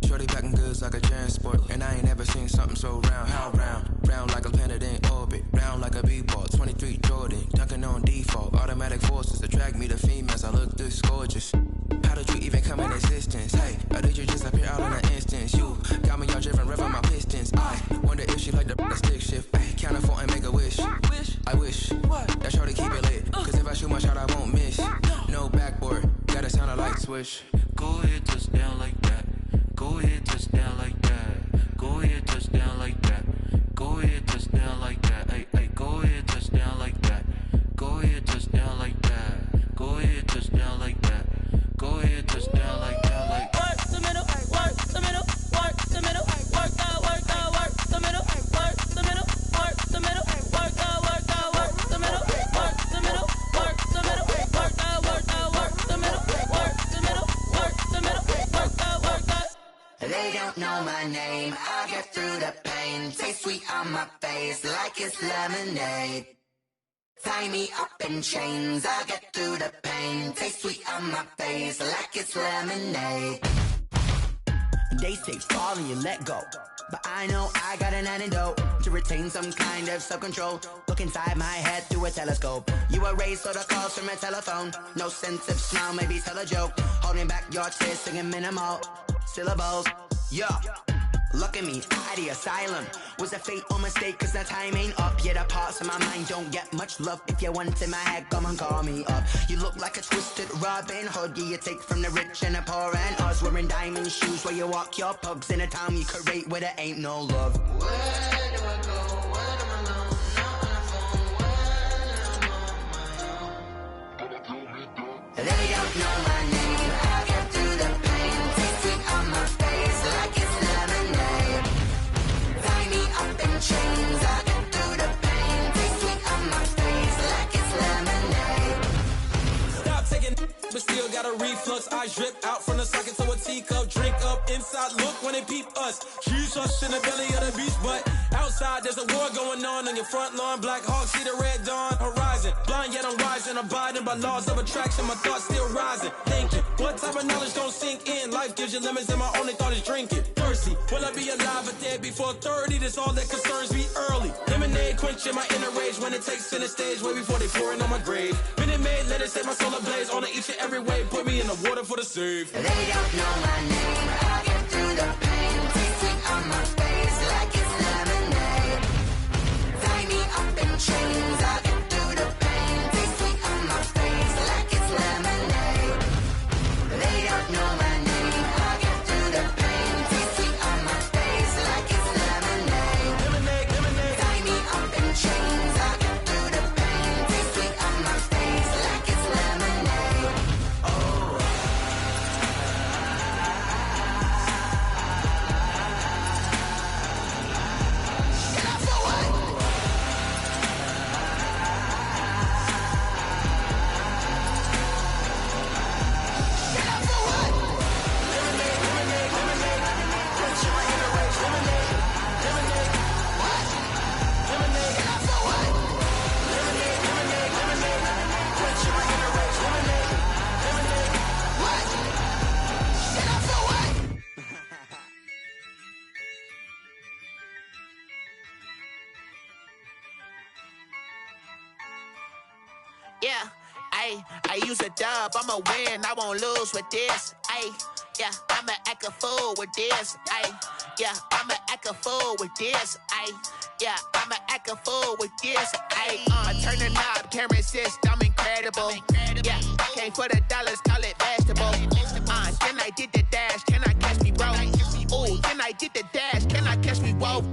Shorty packing goods like a transport, and I ain't never seen something so round. How round? Round like a planet in orbit, round like a b-ball. 23 Jordan, dunking on default. Automatic forces attract me to females. I look this gorgeous. How did you even come in existence? Hey, or did you just appear out in an instance? You got me all driven, revving my pistons. I wonder if she like the stick shift. Ay, count a four and make a wish. I wish that shorty keep it lit. Cause if I shoot my shot, I won't miss. No backboard, gotta sound a light switch. go ahead, touch down like that. Go ahead, touch down like that. Go ahead, touch down like that. Go ahead, touch down like that. Hey, hey, go ahead, touch down like that. Go ahead, touch down like that. Go ahead, touch down like that. Go ahead, touch down like that. Like work the middle, work the middle, work the middle, work the middle, work the middle, work the middle, work the middle, work the middle, work the middle, work the middle, work the middle, work the middle, work the. They don't know my name. I get through the pain. Taste sweet on my face like it's lemonade. Tie me up in chains, I get through the pain. Taste sweet on my face like it's lemonade. They say fall and you let go, but I know I got an antidote to retain some kind of self-control. Look inside my head through a telescope. You erase all the calls from a telephone. No sense of smile, maybe tell a joke. Holding back your tears, singing minimal syllables. Yeah. Look at me, out of the asylum. Was a fate or mistake, cause the time ain't up. Yeah, the parts of my mind don't get much love. If you want in my head, come and call me up. You look like a twisted Robin Hood. Yeah, you take from the rich and the poor and us. Wearing diamond shoes where you walk your pugs. In a town you create where there ain't no love. Where do I go? When I'm alone? Not on the phone. When I'm on my own. They don't know my name. I get through the pain. Taste sweet on my face like it's lemonade. Tie me up in chains. I get through the pain. Taste sweet on my face like it's lemonade. Stop taking but still got a reflux. Eyes drip out from the socket to a teacup. Drink up inside, look when they peep us. She's us in the belly of the beast, but outside there's a war going on your front lawn. Black Hawk, see the red dawn horizon. Blind yet I'm rising, abiding by laws of attraction. My thoughts still rising, thinking what type of knowledge don't sink in? Life gives you limits and my only thought is drinking. Thirsty, will I be alive or dead before 30? That's all that concerns me early. Lemonade quenching my inner rage when it takes center stage way before they pour it on my grave. Minute Maid, let it set my soul ablaze on each and every way. Put me in the water for the save. They don't know my name. I get through the pain. Taste sweet on my face like it's lemonade. Tie me up in chains. I get through the pain. Taste sweet on my face like it's lemonade. They don't know my name. I get through the pain. Taste sweet on my face like it's lemonade. Lemonade, lemonade. Tie me up in chains. I get through the pain. Taste sweet on my face like it's lemonade. Yeah, I use a dub, I'ma win, I won't lose with this. Yeah, I'ma act a fool with this. Yeah, I'ma act a fool with this. Yeah, I'ma act a fool with this. I turn the knob, can't resist, I'm incredible. Yeah, came for the dollars, call it vegetable. Then I did the dash, can I catch me, bro? Ooh, then I did the dash, can I catch me, whoa?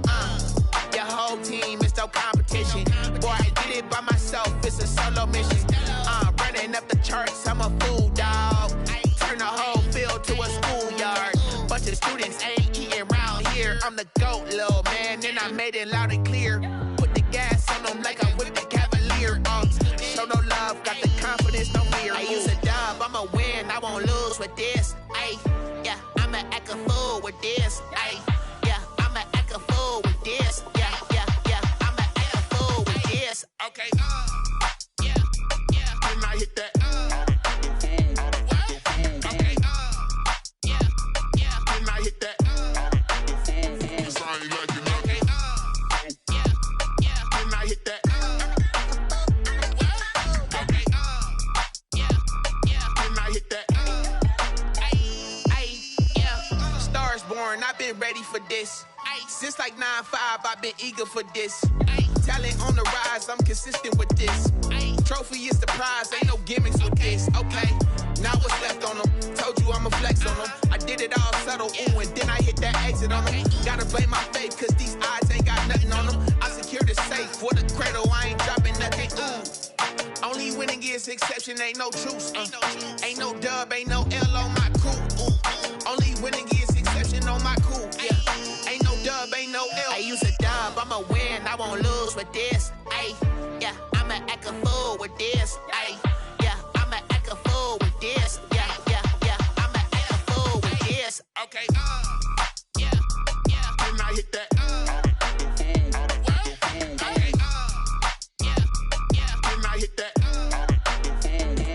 Your whole team is no competition. Boy, I did it by myself, it's a solo mission. Running up the charts, I'm a fool, dog. Turn the whole field to a schoolyard. Bunch of students ain't eating round here. I'm the GOAT, little man, and I made it loud and clear. Put the gas on them like I'm with the Cavalier. Show no love, got the confidence, no fear. I use a dub, I'ma win, I won't lose with this. Yeah, I'ma act a fool with this. Yeah, I'ma act a fool with this. Yeah, I'ma act a fool with this. Okay, yeah, can I hit that? Okay, yeah, can I hit that? Cause I ain't like it, okay, yeah, can I hit that? Okay, yeah, can I hit that? Yeah, stars born, I've been ready for this. Since like 9-5, I've been eager for this. Talent on the rise, I'm consistent with this. Trophy is the prize, ain't no gimmicks with this. Okay, now what's left on them? Told you I'ma flex on them. I did it all subtle, ooh, and then I hit that exit on them. Gotta blame my faith, cause these odds ain't got nothing on them. I secure the safe for the cradle, I ain't dropping nothing, ooh. Only winning is exception, ain't no truce. Ain't no dub, ain't no L on my crew. Only winning is exception on my crew. Yeah, ain't no dub, ain't no L. I use a dub, I'ma win, I won't lose with this. Yeah, I'ma act a fool with this. Yeah, I'ma act a fool with this. Yeah, I'ma act a fool with this. Okay, yeah, can I hit that? Okay, yeah, can I hit that?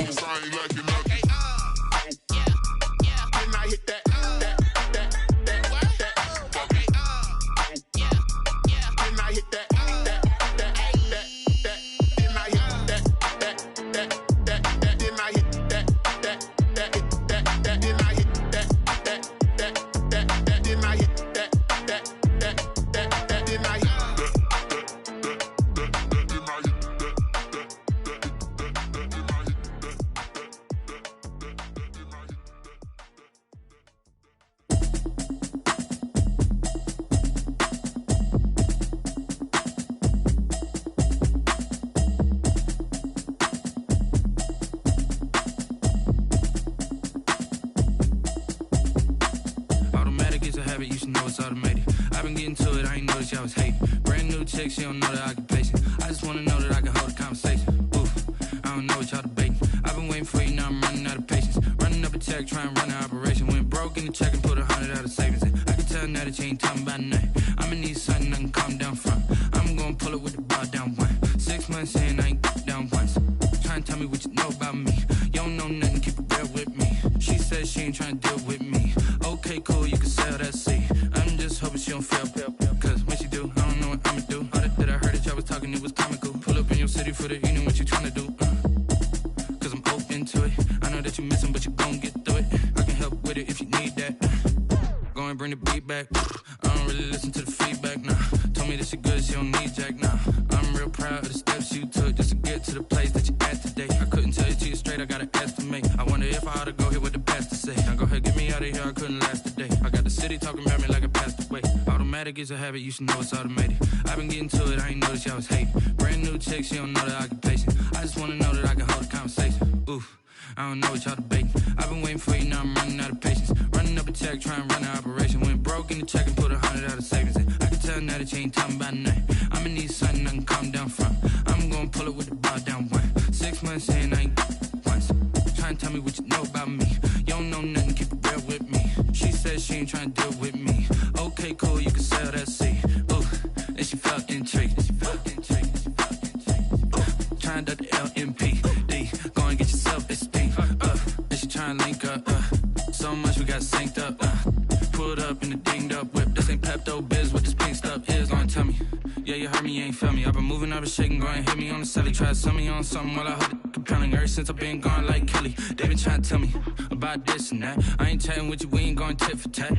Cause I ain't like it, okay, yeah, can I hit that? Okay, yeah, can I hit that? You should know it's automated. I've been getting to it, I ain't noticed y'all was hating. Brand new chick, she don't know the occupation. I just wanna know that I can hold a conversation. Oof, I don't know what y'all debating. I've been waiting for you, now I'm running out of patience. Running up a check, trying to run an operation. Went broke in the check and put 100 out of savings in. I can tell now that you ain't talking about nothing. I'ma need something I can calm down from. I'm gonna pull it with the bar down one. 6 months in, I ain't down once. Trying to tell me what you know about me. You don't know nothing, keep it real with me. She says she ain't trying to deal with me. Okay, cool, you can sell that seat. I'm just hoping she don't fail. Cause when she do, I don't know what I'ma do. All that I heard that y'all was talking, it was comical. Pull up in your city for the evening, what you trying to do? Cause I'm open to it. I know that you missing, but you gon' get through it. I can help with it if you need that. Go and bring the beat back. I don't really listen to the feedback, nah. Told me that she good, she don't need Jack, nah. I'm real proud of the steps you took just to get to the place that you at today. I couldn't tell you to you straight, I gotta estimate. I wonder if I ought to go here with the best to say. Now go ahead, get me out of here, I couldn't last a day. I got the city talking about me like I passed away. Automatic is a habit, you should know it's automated. I've been getting to it, I ain't noticed y'all was hating. Brand new chick, she don't know the occupation. I just wanna know that I can hold a conversation. Oof, I don't know what y'all debating. I've been waiting for you, now I'm running out of patience. Running up a check, trying to run an operation. Went broke in the check and put 100 out of savings in. I can tell now that you ain't talking about nothing. I'ma need something I can calm down from. I'm gonna pull it with the bar down one. 6 months in, I ain't once. Trying to tell me what you know about me. You don't know nothing, keep it real with me. She says she ain't trying to deal with me. Okay, cool, you can sell that seat. Ooh, and she felt intrigued. Trying to the LMPD. Go and get yourself esteem. And she trying to link up. So much we got synced up. Pulled up in the dinged up whip. This ain't Pepto Biz, what this pink stuff is. Gonna tell me, yeah, you heard me, you ain't ain't felt me. I've been moving, I've been shaking, go and hit me on the celly. Try to sell me on something while I hold it compelling. Ever since I've been gone like Kelly, they been trying to tell me about this and that. I ain't chatting with you, we ain't going tit for tat.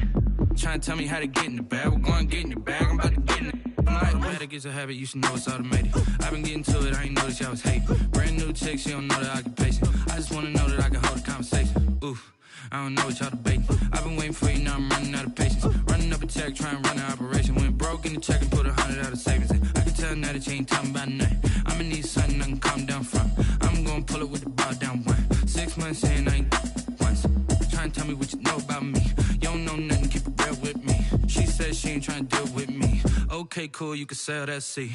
Trying to tell me how to get in the bag. We're going to get in the bag, I'm about to get in it. I'm like, automatic is a habit, you should know it's automated. I've been getting to it, I ain't noticed y'all was hating. Brand new chick, she don't know the occupation. I just wanna know that I can hold a conversation. Oof, I don't know what y'all debating. I've been waiting for you, now I'm running out of patience. Running up a check, trying to run an operation. Went broke in the check and put 100 out of savings in. I can tell now that you ain't talking about nothing. I'ma need something I can calm down from. I'm gonna pull it with the ball down one. 6 months in, I ain't once. Trying to tell me what you know about me. You don't know nothing, keep it real with me. She said she ain't trying to deal with me. Okay, cool, you can sell that seat.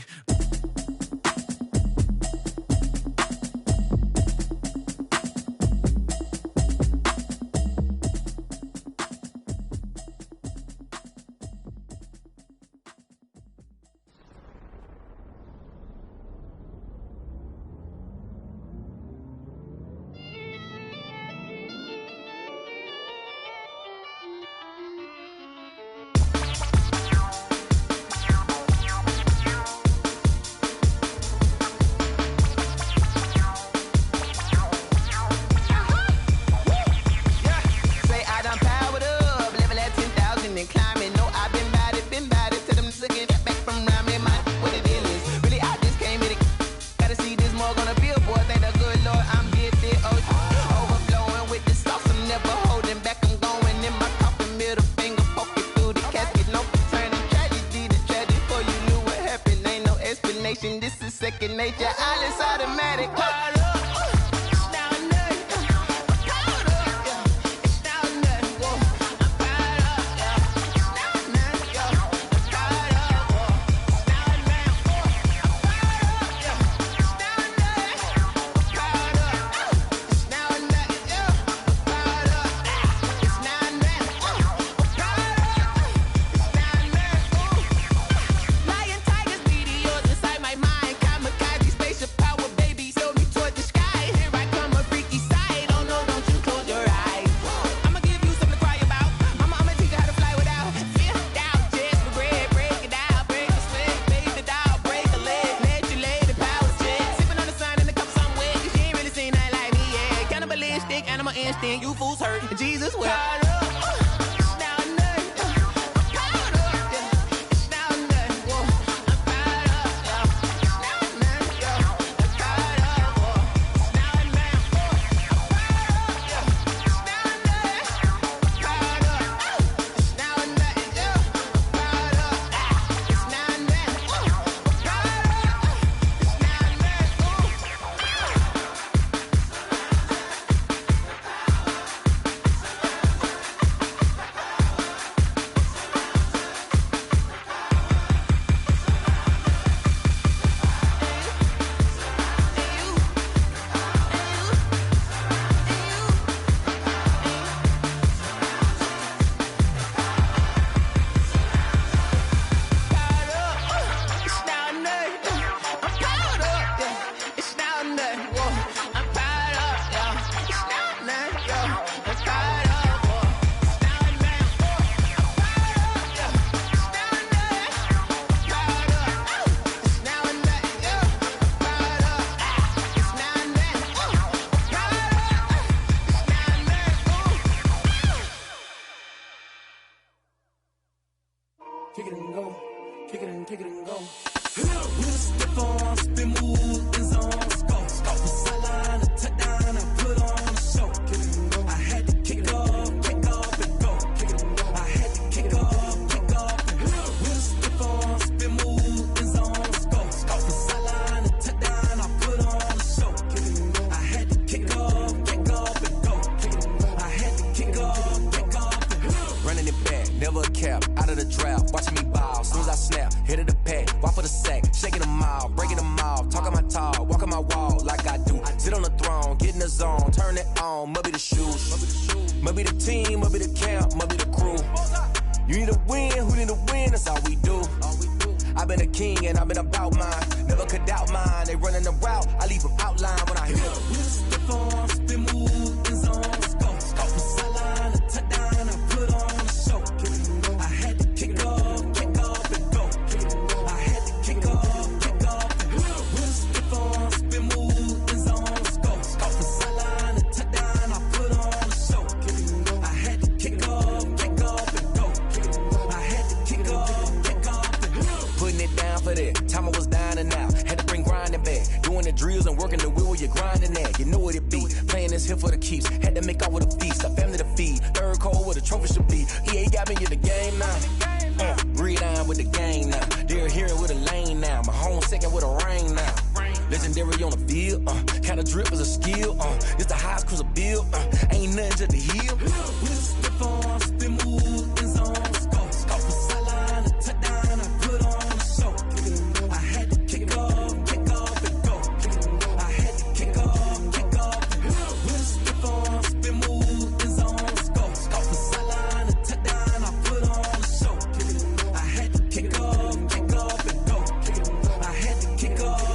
This is second nature, all is automatic. You fools hurt. Jesus will. Kick it and go, kick it and go. With a stiff on, spin move, in zone, go. From sideline to touchdown, I put on a show. Kick it and go. I had to kick off and go. Kick it and go. I had to kick off and go. With a stiff on, spin move, in zone, go. From sideline to touchdown, I put on a show. Kick it and go. I had to kick off and go. Kick it and go. I had to kick off and go. Running it back, never a cap, out of the drought. Watching me ball, soon as I snap, hit of the pack, walk for the sack, shaking them all, breaking them off, talking my talk, walking my wall like I do. Sit on the throne, get in the zone, turn it on, must be the shoes, must be the team, must be the camp, must be the crew. You need a win, who need a win, that's all we do. I've been a king and I've been about mine, never could doubt mine. They running the route, I leave them outline when I hit them. With a stiff on, spin move, in zone, go. From sideline to touchdown, I put on a show. I had to kick off and go. I had to kick off and you grinding that, you know what it be. Playing this here for the keeps, had to make out with a feast, a family to feed. Third cold with a trophy should be. EA got me in the game now. Breed on with the gang now. They're hearing with a lane now. My home second with a rain now. Legendary on the field, kinda drip is a skill, it's the highest cruiser bill, ain't nothing to the heel. Step on, spin, move, in zone, scope. Off the sideline, a touchdown, I put on a show. I had to kick off and go. I had to kick off and go. Step on, spin, move, in zone, scope. Off the sideline, a touchdown, I put on a show. I had to kick off and go. I had to kick off.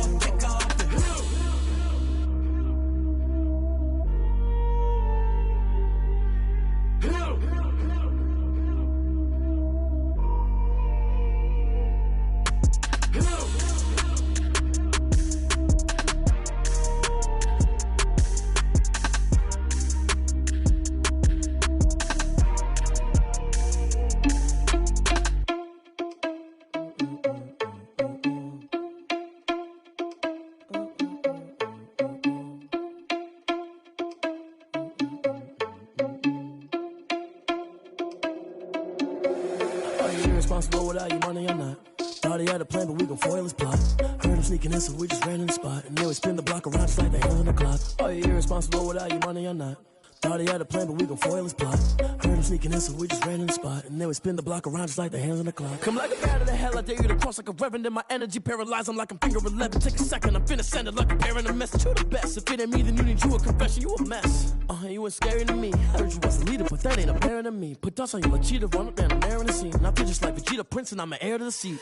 Irresponsible without your money or not. Thought he had a plan, but we gon' foil his plot. Heard him sneaking in, so we just ran in the spot. And then we spin the block around just like the hands on the clock. Are you irresponsible without your money or not? Thought he had a plan, but we gon' foil his plot. Heard him sneaking in, so we just ran in the spot. And then we spin the block around just like the hands on the clock. Come like a bat of the hell, I dare you to cross like a reverend. In my energy paralyzed, I'm like I'm finger 11. Take a second, I'm finna send it like a parent a message. You the best, if it ain't me, then you need you a confession. You a mess, you ain't scary to me. Heard you was a leader, but that ain't apparent to me. Put dust on you like cheetah, run up down, I'm airing the scene. I feel just like Vegeta Prince, and I'm an heir to the seat.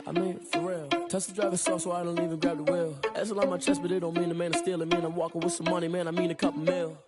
I mean, for real. Touch the driver's soft, so I don't even grab the wheel. That's on my chest, but it don't mean the man is stealing. Man, I'm walking with some money, man, I mean a couple mil.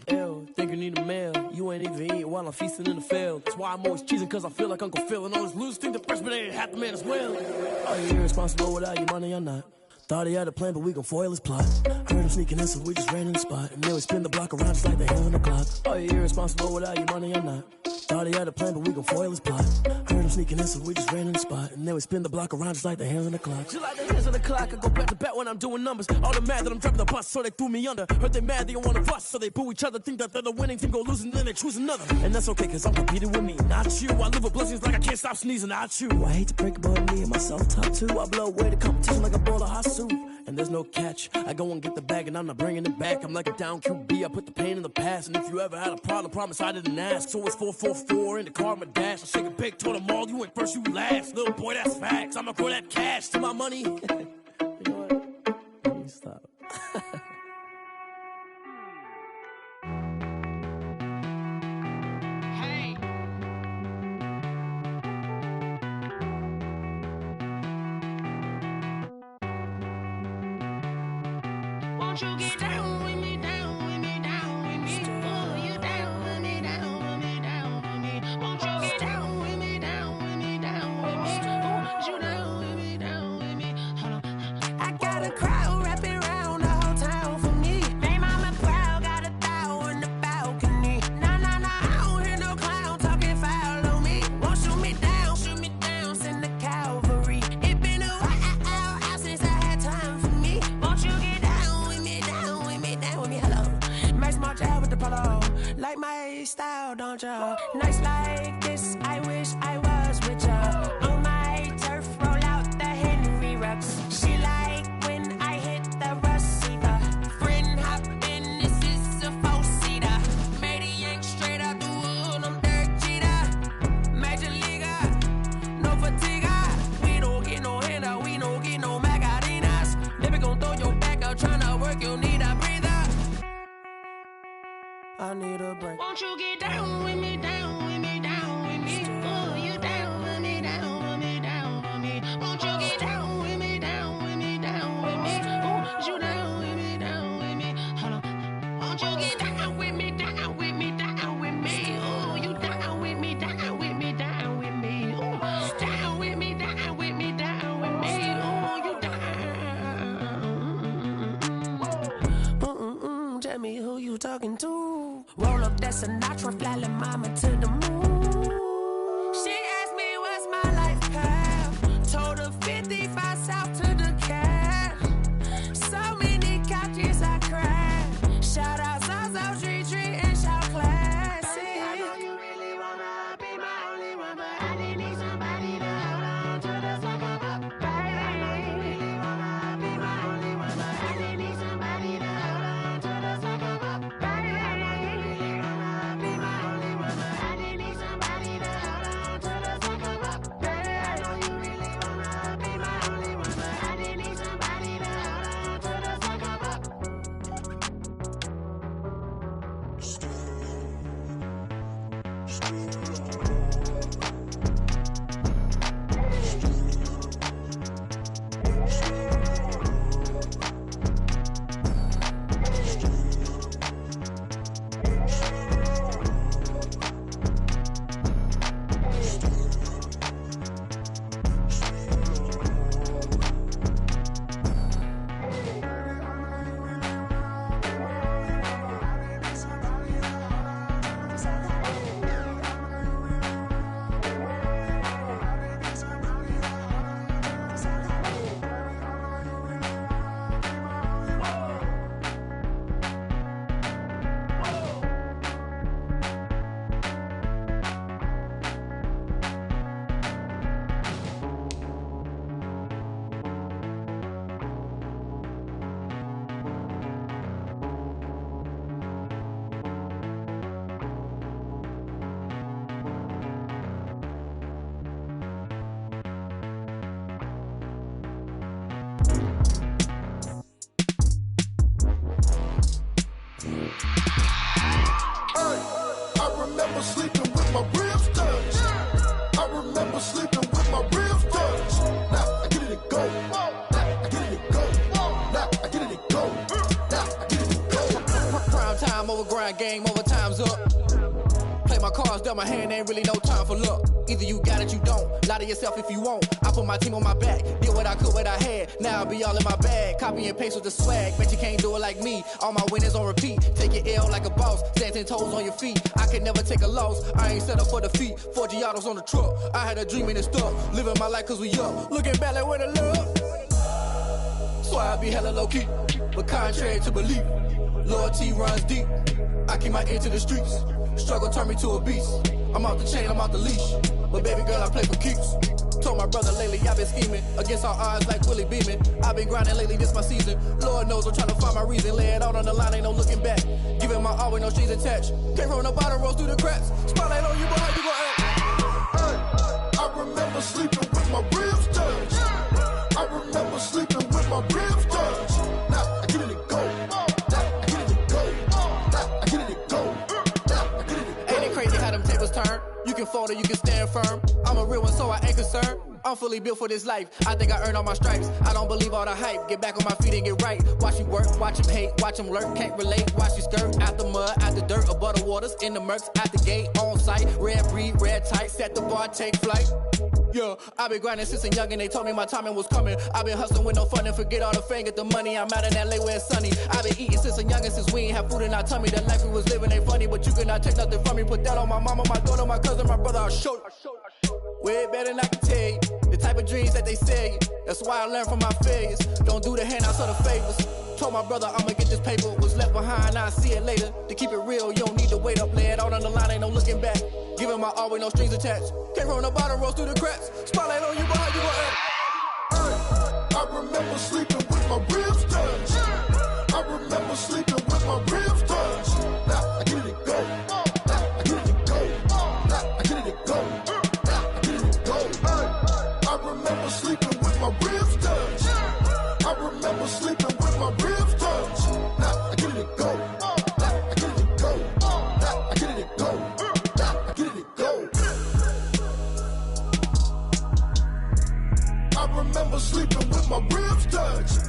Ew, think you need a meal. You ain't even eating while I'm feasting in the field. That's why I'm always cheesing, cause I feel like Uncle Phil. And all this loose think the freshman ain't half the man as well. Are you irresponsible without your money or not? Thought he had a plan, but we gon' foil his plot. Heard him sneaking in, so we just ran in the spot. And then we spin the block around just like the hands on the clock. Are you irresponsible without your money or not? Thought he had a plan, but we gon' foil his plot. Heard him sneaking in, so we just ran in the spot. And then we spin the block around just like the hands on the clock. Just like the hands on the clock, I go back to back when I'm doing numbers. All the mad that I'm driving the bus, so they threw me under. Heard they mad, they don't wanna bust, so they boo each other. Think that they're the winning team, go losing, then they choose another. And that's okay, cause I'm competing with me, not you. I live with blessings like I can't stop sneezing, not you. I hate to break it, but me and my self-talk too. I blow away the competition like a bowl of hot soup. And there's no catch. I go and get the bag and I'm not bringing it back. I'm like a down QB, I put the pain in the past. And if you ever had a problem, promise I didn't ask. So it's 444 in the car, my dash. I shake a big, told them all, you went first, you last. Little boy, that's facts. I'ma throw that cash to my money. You know what? Let me stop. Won't you get down with me, down with me, down with me? Oh, you down with me, down with me, down with me. Won't you get down with me, down with me, down with me? Oh, you down with me, down with me? Hold on. I got a crowd wrapping around the whole town for me. They mama proud, got a thou in the balcony. Nah, nah, nah, I don't hear no clown talking foul on me. Won't shoot me down, send the cavalry. It been a while since I had time for me. Won't you get down with me, down with me, down with me? Hello. Max March out with the polo. Like my style, don't ya? Nights like this, I wish I was with ya. On my turf, roll out the Henry Rux. She like when I hit the receiver. Friend hop in, this is a four-seater. Made a yank straight out the wood, I'm Derek Jeter. Major leaguer, no fatigue. We don't get no handout, we don't get no Magarinas. Never gon' throw your back out, tryna work, you need a breather. I need a break. Won't you get down with me, down with me, down with me? Oh, you down with me, down with me, down with me? Won't you get down with me, down with me, down with me? Oh, you down with me, down with me? Hold on. Won't you get down with me, down with me, down with me? Oh, you down with me, down with me, down with me? Oh, down with me, down with me, down with me? Oh, you down. Tell me who you talking to. Roll up that Sinatra, fly la mama to the moon. She asked me what's my life path. Told her 55 south to the cat. So many couches Game over, time's up. Play my cards, dealt my hand, ain't really no time for luck. Either you got it, you don't. Lie to yourself if you won't. I put my team on my back, did what I could, what I had. Now I'll be all in my bag, copy and paste with the swag. Bet you can't do it like me. All my winners on repeat. Take your L like a boss, stand 10 toes on your feet. I can never take a loss. I ain't set up for defeat. 4 Giottos on the truck. I had a dream and it stuck. Living my life cause we up. Looking back like where the love. So I be hella low key, but contrary to belief, loyalty runs deep. I keep my ear to the streets. Struggle turned me to a beast. I'm off the chain, I'm off the leash. But baby girl, I play for keeps. Told my brother lately, I've been scheming against all odds like Willie Beeman. I've been grinding lately, this my season. Lord knows I'm trying to find my reason. Lay it out on the line, ain't no looking back. Giving my all with no strings attached. Came from the bottom, rose through the cracks. Spotlight on you, but how you gon' act? I remember sleeping with my ribs touched. I remember sleeping with my ribs touched. Now I get it and go. Turn. You can fold or you can stand firm. I'm a real one, so I ain't concerned. I'm fully built for this life. I think I earned all my stripes. I don't believe all the hype. Get back on my feet and get right. Watch you work, watch him hate, watch him lurk. Can't relate, watch you skirt. Out the mud, out the dirt, above the waters, in the murks, out the gate, on site. Red breed, red tight, set the bar, take flight. Yeah, I been grinding since a young and they told me my timing was coming. I been hustling with no fun and forget all the fame, get the money. I'm out in LA where it's sunny. I been eating since a young and since we ain't have food in our tummy. The life we was living ain't funny, but you cannot take nothing from me. Put that on my mama, my daughter, my cousin, my brother, I'll show you. Way better than I can tell you. The type of dreams that they sell you. That's why I learned from my failures. Don't do the handouts or the favors. Told my brother I'ma get this paper. Was left behind, I'll see it later. To keep it real, you don't need to wait up. Lay it out on the line, ain't no looking back. Giving my all with no strings attached. Came from the bottom, rose through the cracks. Spotlight on you, but how you gon' act? I remember sleeping with my ribs touched. I remember sleeping with my ribs touched. Now I get it and go. Now I get it and go. Now I get it and go. Now I get it and go. I remember sleeping with my ribs touched. I remember sleeping with my ribs touched. Now I get it and go. Now I get it and go. Now I get it and go. Now I get it and go. I remember sleeping with my ribs touched.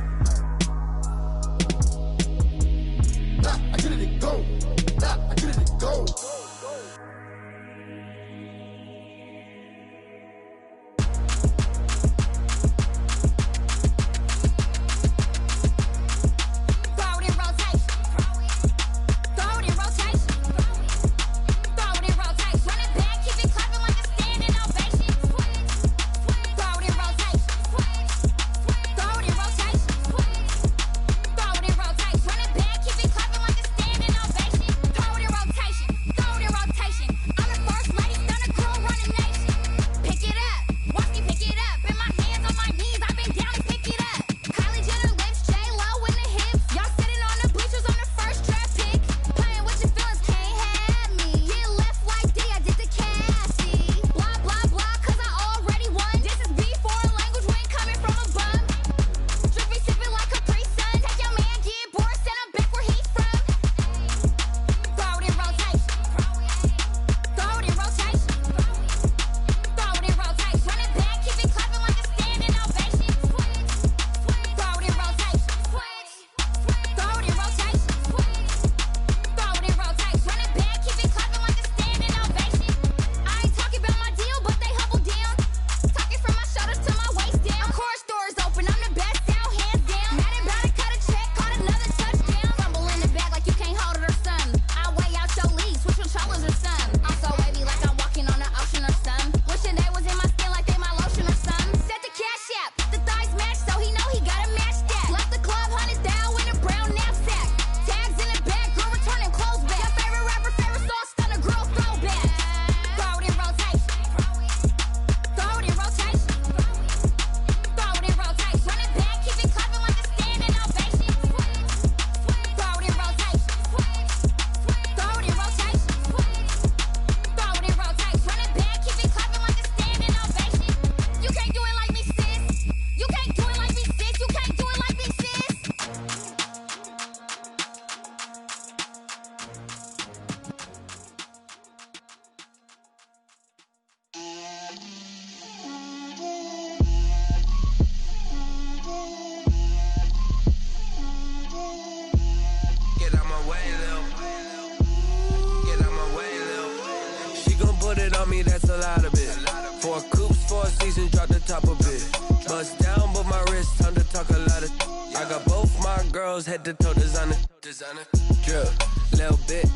lot of it. 4 coops, 4 seasons, drop the top a bit. Bust down, but my wrist, time to talk a lot of. I got both my girls, head to toe designer. Drip, little bit.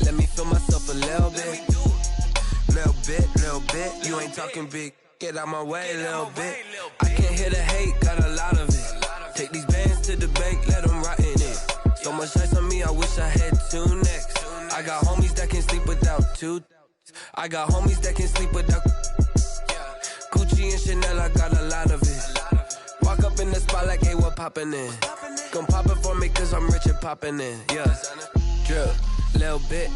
Let me feel myself a little bit. Little bit. You ain't talking big. Get out my way, little bit. I can't hear the hate, got a lot of it. Take these bands to the bank, let them rot in it. So much ice on me, I wish I had 2 necks. I got homies that can sleep without 2. I got homies that can sleep without Gucci and Chanel, I got a lot of it. Walk up in the spot like, hey, what poppin' in? Gon' pop it for me cause I'm rich and poppin' in, yeah. Drip, little bit.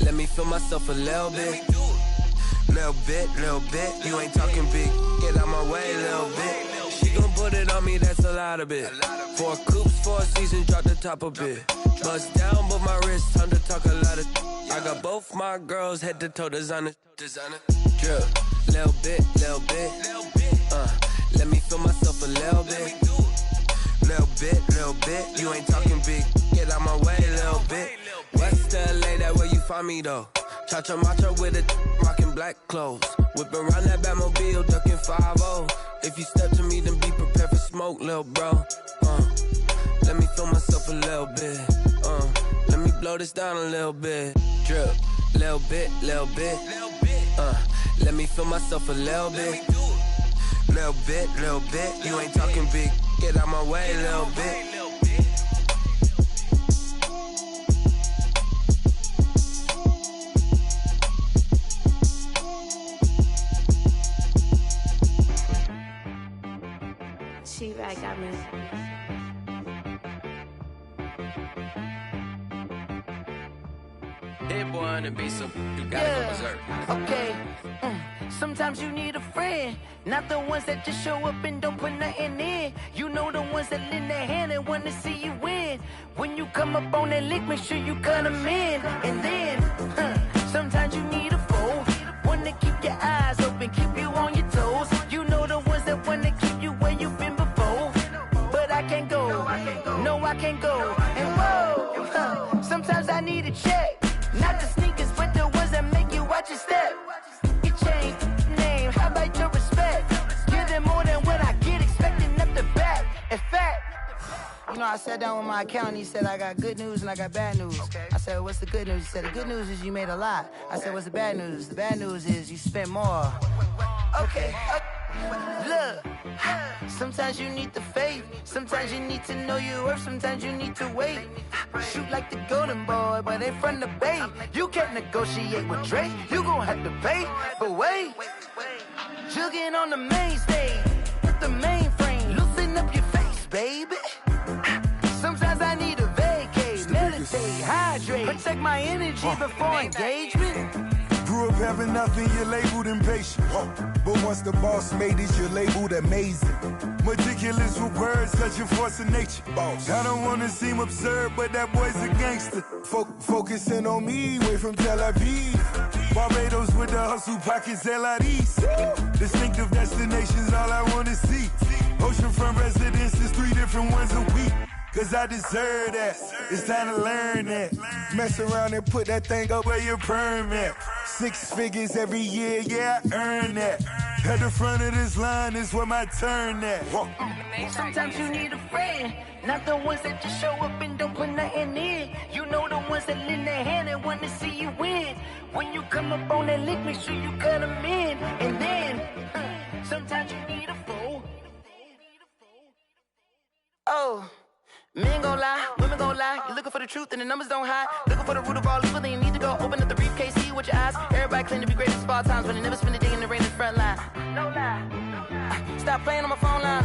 Let me feel myself a little bit. Little bit. You ain't talking big. Get out my way, little bit. She gon' put it on me, that's a lot of it. 4 coops, 4 seasons, drop the top a bit. Bust down, but my wrist, time to talk a lot of. I got both my girls, head to toe designer. Drip, little bit. Let me feel myself a little bit. Little bit. You ain't talking big. Get out my way, little bit. West LA, that where you find me though. Cha-cha matcha with it, rockin' black clothes. Whip around that Batmobile, ducking 5-0. If you step to me, then be prepared for smoke, lil' bro. Let me feel myself a little bit. Let me blow this down a little bit. Drip, little bit. Let me feel myself a little bit. Little bit. You ain't talking big. Get out my way, little bit. She right, got me. Hit one and be some. You gotta go berserk. Okay. Sometimes you need a friend, not the ones that just show up and don't put nothing in. You know the ones that lend their hand and want to see you win. When you come up on that lick, make sure you cut them in. And then, sometimes you need a foe, one to keep your eyes open, keep you on your toes. You know the ones that want to keep you where you've been before. But I can't go, no I can't go. And whoa, sometimes I need a check, not the sneakers, but the ones that make you watch your step. Your chain, name, how about your respect? Give them more than what I get, expecting up the back. In fact, you know, I sat down with my accountant, he said I got good news and I got bad news. I said, what's the good news? He said, the good news is you made a lot. I said, what's the bad news? The bad news is you spent more. Okay. Look, sometimes you need the faith, sometimes you need to know your worth, sometimes you need to wait. Shoot like the golden boy, but in front of the bay. You can't negotiate with Drake, you gon' have to pay. But wait, jugging on the main stage with the mainframe, loosen up your face, baby. Sometimes I need a vacate, meditate, hydrate, protect my energy before engagement. Grew up having nothing, you're labeled impatient. But once the boss made it, you're labeled amazing. Meticulous with words, such a force of nature. I don't wanna seem absurd, but that boy's a gangster. Focusing on me, way from Tel Aviv. Barbados with the hustle pockets, LIDs. Distinctive destinations, all I wanna see. Oceanfront residences, 3 different ones a week. Cause I deserve that, it's time to learn that. Mess around and put that thing up where your perm at. 6 figures every year, yeah, I earn that. At the front of this line is where my turn at. Sometimes you need a friend, not the ones that just show up and don't put nothing in. You know the ones that lend their hand and want to see you win. When you come up on that lick, make sure you cut them in. And then, sometimes you need a foe. Oh. Men gon' lie, women gon' lie. You're looking for the truth and the numbers don't hide. Looking for the root of all evil, then you need to go open up the briefcase, see with your eyes. Everybody claim to be greatest of all times, but they never spend a day in the rain in the front line. No lie. Stop playing on my phone line.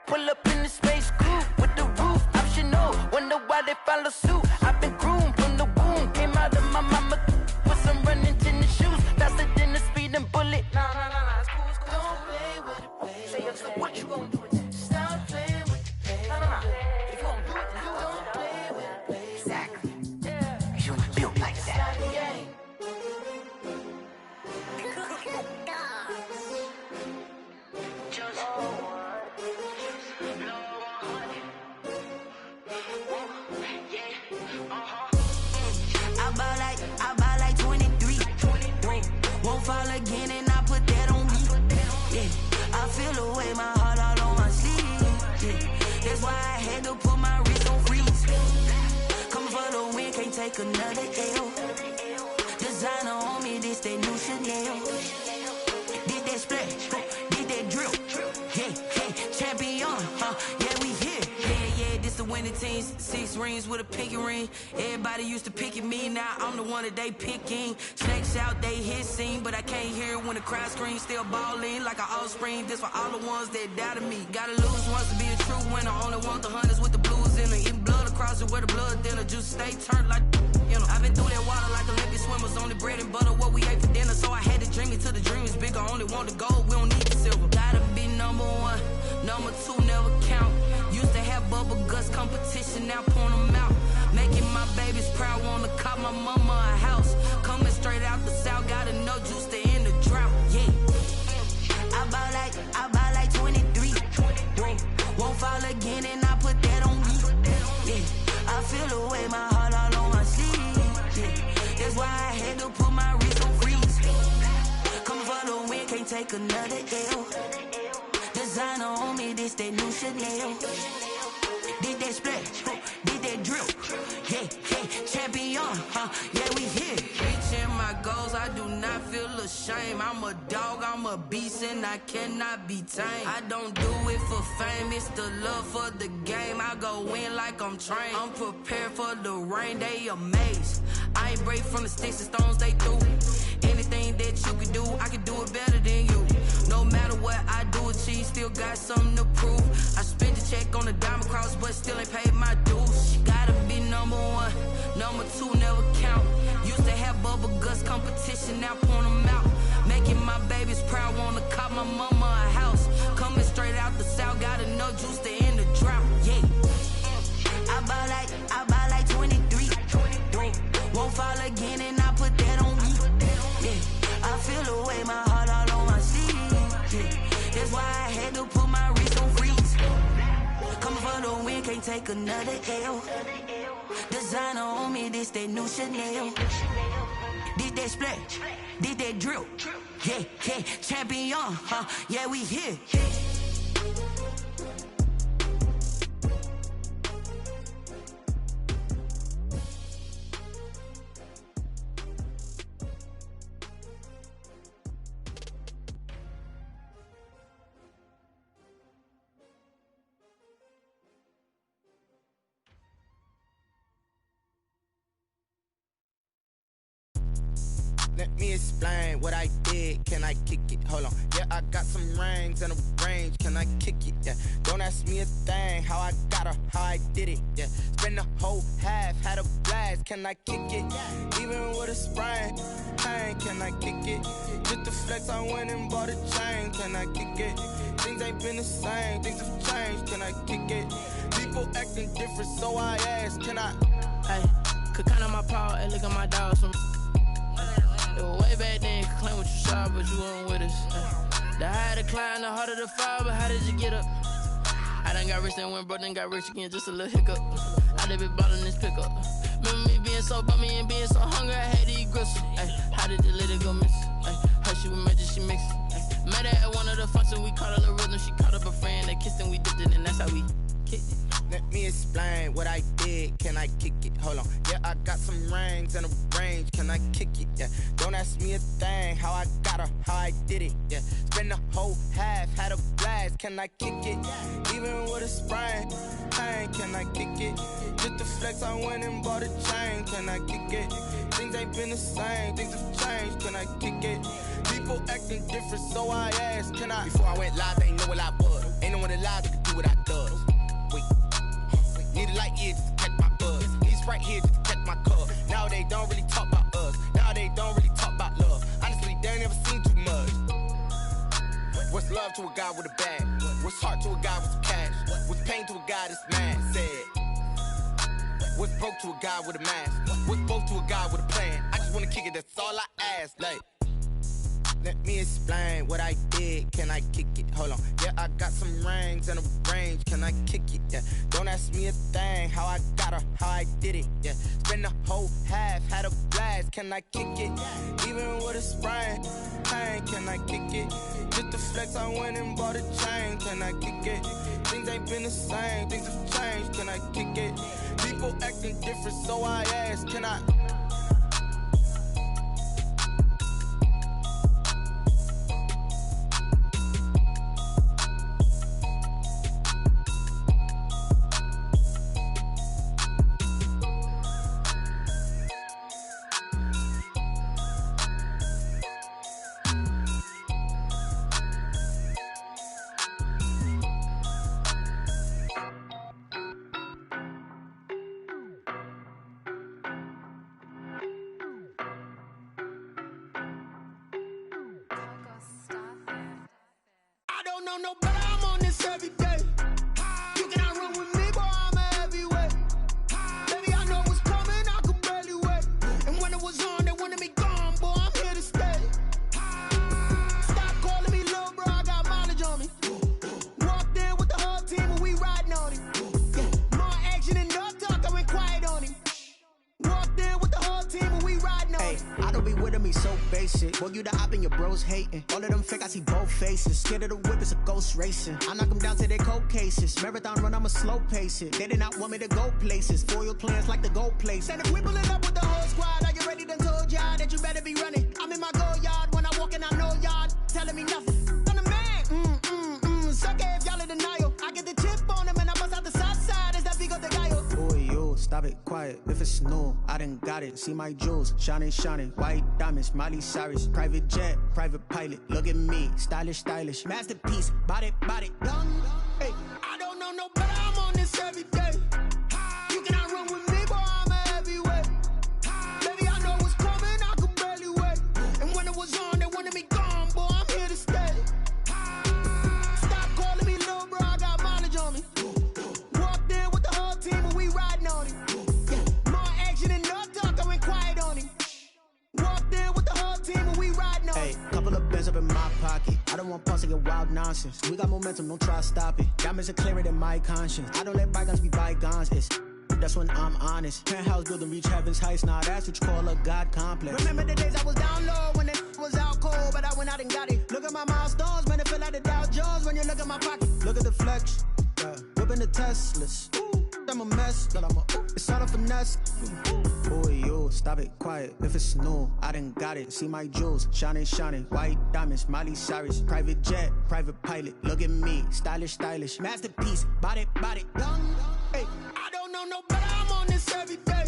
Pull up in the space coupe with the roof optional. Wonder why they follow suit. I've been groomed from the womb. Came out of my mama with some running tennis shoes. Faster than the speeding bullet. Nah, it's cool, it's cool. Don't play with it, baby. Say so what you gon' do with it? Stop playing with it. If you gon' do it, then don't play with it, baby. Exactly. Yeah. You ain't built like that. take another L. Designer on me, this that new Chanel. Did that splash, did that drill. Yeah, champion, yeah, we here. Yeah, this the winning teams. 6 rings with a pinky ring. Everybody used to pick at me, now I'm the one that they picking. Snakes out, they hit scene, but I can't hear it when the crowd screams. Still balling like an offspring. This for all the ones that doubted me. Gotta lose once to be a true winner. Only want the hunters with the blues in it. Eating blood across it where the blood dinner. Juice stay turned like, you know. I've been through that water like Olympic swimmers. Only bread and butter, what we ate for dinner. So I had to dream it till the dream is bigger. Only want the gold, we don't need the silver. Gotta be number 1, number 2 never count. Used to have bubble guts competition, now point them out. Making my babies proud, wanna cop my mama a house. Coming straight out the south, gotta know juice to end the drought. Yeah, I buy like 23. Won't fall again, and I put that on me. Yeah, I feel the way, my heart all on my sleeve. Yeah, that's why I had to put my wrist on freeze. Coming for the win, can't take another L. Designer on me, this that new Chanel. Did that splash, did that drill. Yeah, champion, yeah, we here. Reaching my goals, I do not feel ashamed. I'm a dog, I'm a beast, and I cannot be tamed. I don't do it for fame, it's the love for the game. I go in like I'm trained. I'm prepared for the rain, they amazed. I ain't break from the sticks and stones they threw. Anything that you can do, I can do it better than you. No matter what I do, achieve, still got something to prove. I spent the check on the diamond cross, but still ain't paid my dues. Gotta be number 1, number 2 never count. Used to have bubble guts competition, now point them out. Making my babies proud, wanna cop my mama a house. Coming straight out the south, gotta know juice to end the drought. Yeah, I buy like 23. Won't fall again, and I put that on me. Yeah, I feel the way, my heart all on my sleeve. Yeah, that's why I had to put my wrist on freeze. Coming for the win, can't take another L. Designer on me, this that new Chanel. Did that splash, did that drill. Yeah, champion, yeah, we here. Let me explain what I did. Can I kick it? Hold on. Yeah, I got some rings and a range. Can I kick it? Yeah. Don't ask me a thing. How I got her, how I did it. Yeah. Spend the whole half, had a blast. Can I kick it? Even with a sprain. Pain, can I kick it? Just the flex, I went and bought a chain. Can I kick it? Things ain't been the same. Things have changed. Can I kick it? People acting different, so I ask. Can I? Hey, could count on my power and look at my dogs from. It was way back then, you could claim what you saw, but you weren't with us. The higher the climb, the harder the fall, but how did you get up? I done got rich, then went broke, then got rich again, just a little hiccup. I done been ballin' this pickup. Remember me being so bummy and being so hungry, I had to eat gristle. Ay, how did the lady go miss? Her she was magic, she mixed. Met her at one of the functions, we caught a little rhythm, she caught up a friend, they kissed and we dipped it, and that's how we kicked it. Let me explain what I did. Can I kick it? Hold on. Yeah, I got some rings and a range. Can I kick it? Yeah. Don't ask me a thing. How I got her, how I did it. Yeah. Spend the whole half, had a blast. Can I kick it? Even with a sprain. Pain, can I kick it? Just the flex, I went and bought a chain. Can I kick it? Things ain't been the same. Things have changed. Can I kick it? People acting different, so I asked. Can I? Before I went live, they ain't know what I was. Ain't no one alive that could do what I does. Wait. Need a light year just to catch my buzz. Need Sprite here just to catch my cup. Now they don't really talk about us. Now they don't really talk about love. Honestly, they ain't never seen too much. What's love to a guy with a bag? What's heart to a guy with some cash? What's pain to a guy that's mad? Said. What's broke to a guy with a mask? What's both to a guy with a plan? I just wanna kick it, that's all I ask. Like, let me explain what I did. Can I kick it? Hold on. Yeah, I got some rings and a range. Can I kick it? Yeah. Don't ask me a thing. How I got her, how I did it. Yeah. Spend the whole half, had a blast. Can I kick it? Even with a sprain. Pain, can I kick it? Just the flex, I went and bought a chain. Can I kick it? Things things ain't been the same, things have changed. Can I kick it? People acting different, so I ask, can I? I don't know no better, I'm on this every day. You cannot run with me, boy, I'm a heavyweight. Baby, I know what's coming, I could barely wait. And when it was on, they wanted me gone, boy, I'm here to stay. Stop calling me little bro, I got mileage on me. Walked in with the whole team and we riding on him. More action and no talk, I went quiet on him. Walked in with the whole team and we riding on him. I don't be with me so basic. Boy, you the op and your bros hating. All of them fake, I see both faces. Scared of the whip, it's a ghost racing. I knock them down to their cold cases. Marathon run, I'ma slow pace it. They did not want me to go places. Foil plans like the go place. And if we pulling up with the whole squad, are you ready? Done told y'all that you better be running. I'm in my go yard. When I walk in, I know y'all telling me nothing. I'm the man. Suck it if y'all in denial. I get the chip on them and I bust out the south side. Is that Vigo de Gallo? Boy, yo, stop it, quiet. If it's new, I done got it. See my jewels, shining, shining. White diamonds, Miley Cyrus. Private jet, private pilot. Look at me, stylish, stylish. Masterpiece, body, done. Hey, I don't know no better, I'm on this every day. You cannot run with me, boy, I'm a heavyweight. Baby, I know what's coming, I could barely wait. And when it was on, they wanted me gone, boy, I'm here to stay. Stop calling me little bro, I got mileage on me. Walked in with the whole team and we riding on him. More action and no talk, I went quiet on him. Walked in with the whole team and we riding on him. Hey, couple of bands up in my pocket. I don't want pause to get wild nonsense. We got momentum, don't try to stop it. Diamonds are clearer than my conscience. I don't let bygones be bygones. That's when I'm honest. Penthouse building, reach heaven's heights. Now that's what you call a God complex. Remember the days I was down low when it was out cold, but I went out and got it. Look at my milestones, man, it feel like the Dow Jones when you look at my pocket. Look at the flex, whipping the Teslas. I'm a mess, but it's all a finesse. Boy, yo, stop it, quiet. If it's new, I done got it. See my jewels, shining, shining. White diamonds, Miley Cyrus. Private jet, private pilot. Look at me, stylish, stylish. Masterpiece, body, done. Hey, I don't know no better, I'm on this every day.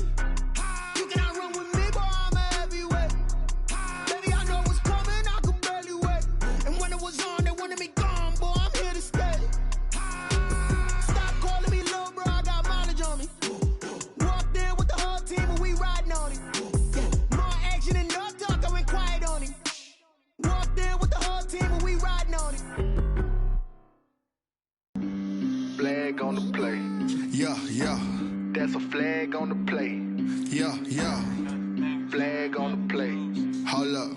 You cannot run with me, boy, I'm a heavyweight. Baby, I know what's coming, I could barely wait. And when it was on, they wanted me gone, boy, I'm here to stay. Stop calling me little bro, I got mileage on me. Walked in with the whole team and we riding on him. More action and no talk, I went quiet on him. Walked in with the whole team and we riding on him. Flag on the play. Yeah. That's a flag on the play. Yeah. Flag on the play. Hold up.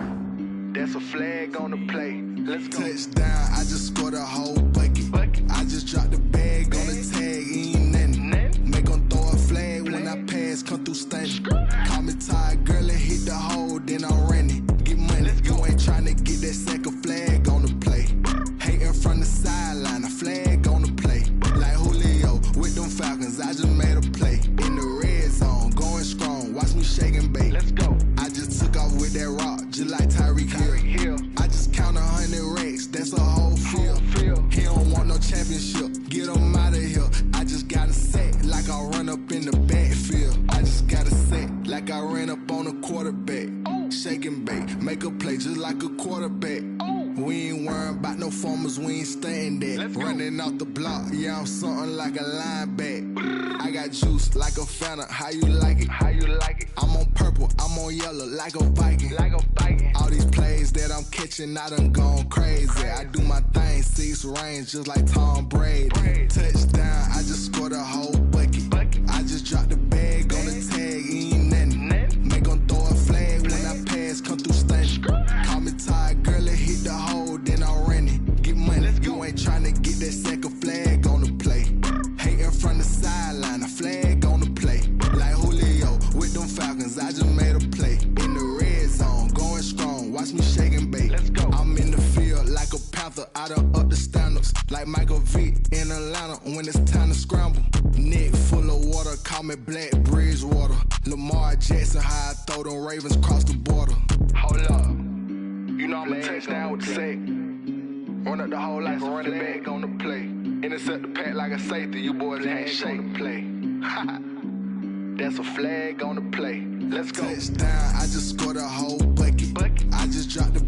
That's a flag on the play. Let's go. Touchdown, I just scored a whole bucket. I just dropped the bag on the tag, ain't nothing. Make 'em throw a flag when I pass, come through stunning. Call me tired, girl, and hit the hole, then I'm running. Get money, you ain't tryna get that second flag on the play. Hating from the sideline, a flag on the play. Like Julio with them Falcons, I just made a play. In the red zone, going strong, watch me shake and bake. Let's go. I just took off with that rock, just like Tyreek Hill. I just count 100 racks, that's a whole field. He don't want no championship, get him out of here. I just got a set, like I run up in the backfield. I just got a set, like I ran up on a quarterback. Shake and bake, make a play just like a quarterback. We ain't worrying about no formers, we ain't staying there. Running off the block, yeah, I'm something like a linebacker. I got juice like a Fanta, how you like it? I'm on purple, I'm on yellow, like a Viking. All these plays that I'm catching, I done gone crazy. I do my thing, 6 range, just like Tom Brady. Touchdown, I just scored a whole bucket. I just dropped the bag on the tag, ain't nothing. Make 'em throw a flag when I pass, come through stunning. Call me tired, girl, and hit the hole, then I'm running. Get money, you ain't tryna get that second flag on the play. Hating from the sideline, a flag on the play. Like Julio with them Falcons, I just made a play. In the red zone, going strong, watch me shake and bake. I'm in the field like a panther, I done up the standards. Like Michael Vick in a Atlanta when it's time to scramble. Neck full of water, call me Black Bridgewater. Lamar Jackson, how I throw them Ravens across the border. Hold up, you know I'm a touchdown with the sack. Run up the whole like a running back on the play. Intercept the pack like a safety, you boys ain't shake the play. That's a flag on the play. Let's go. Touchdown, I just scored a whole bucket. I just dropped the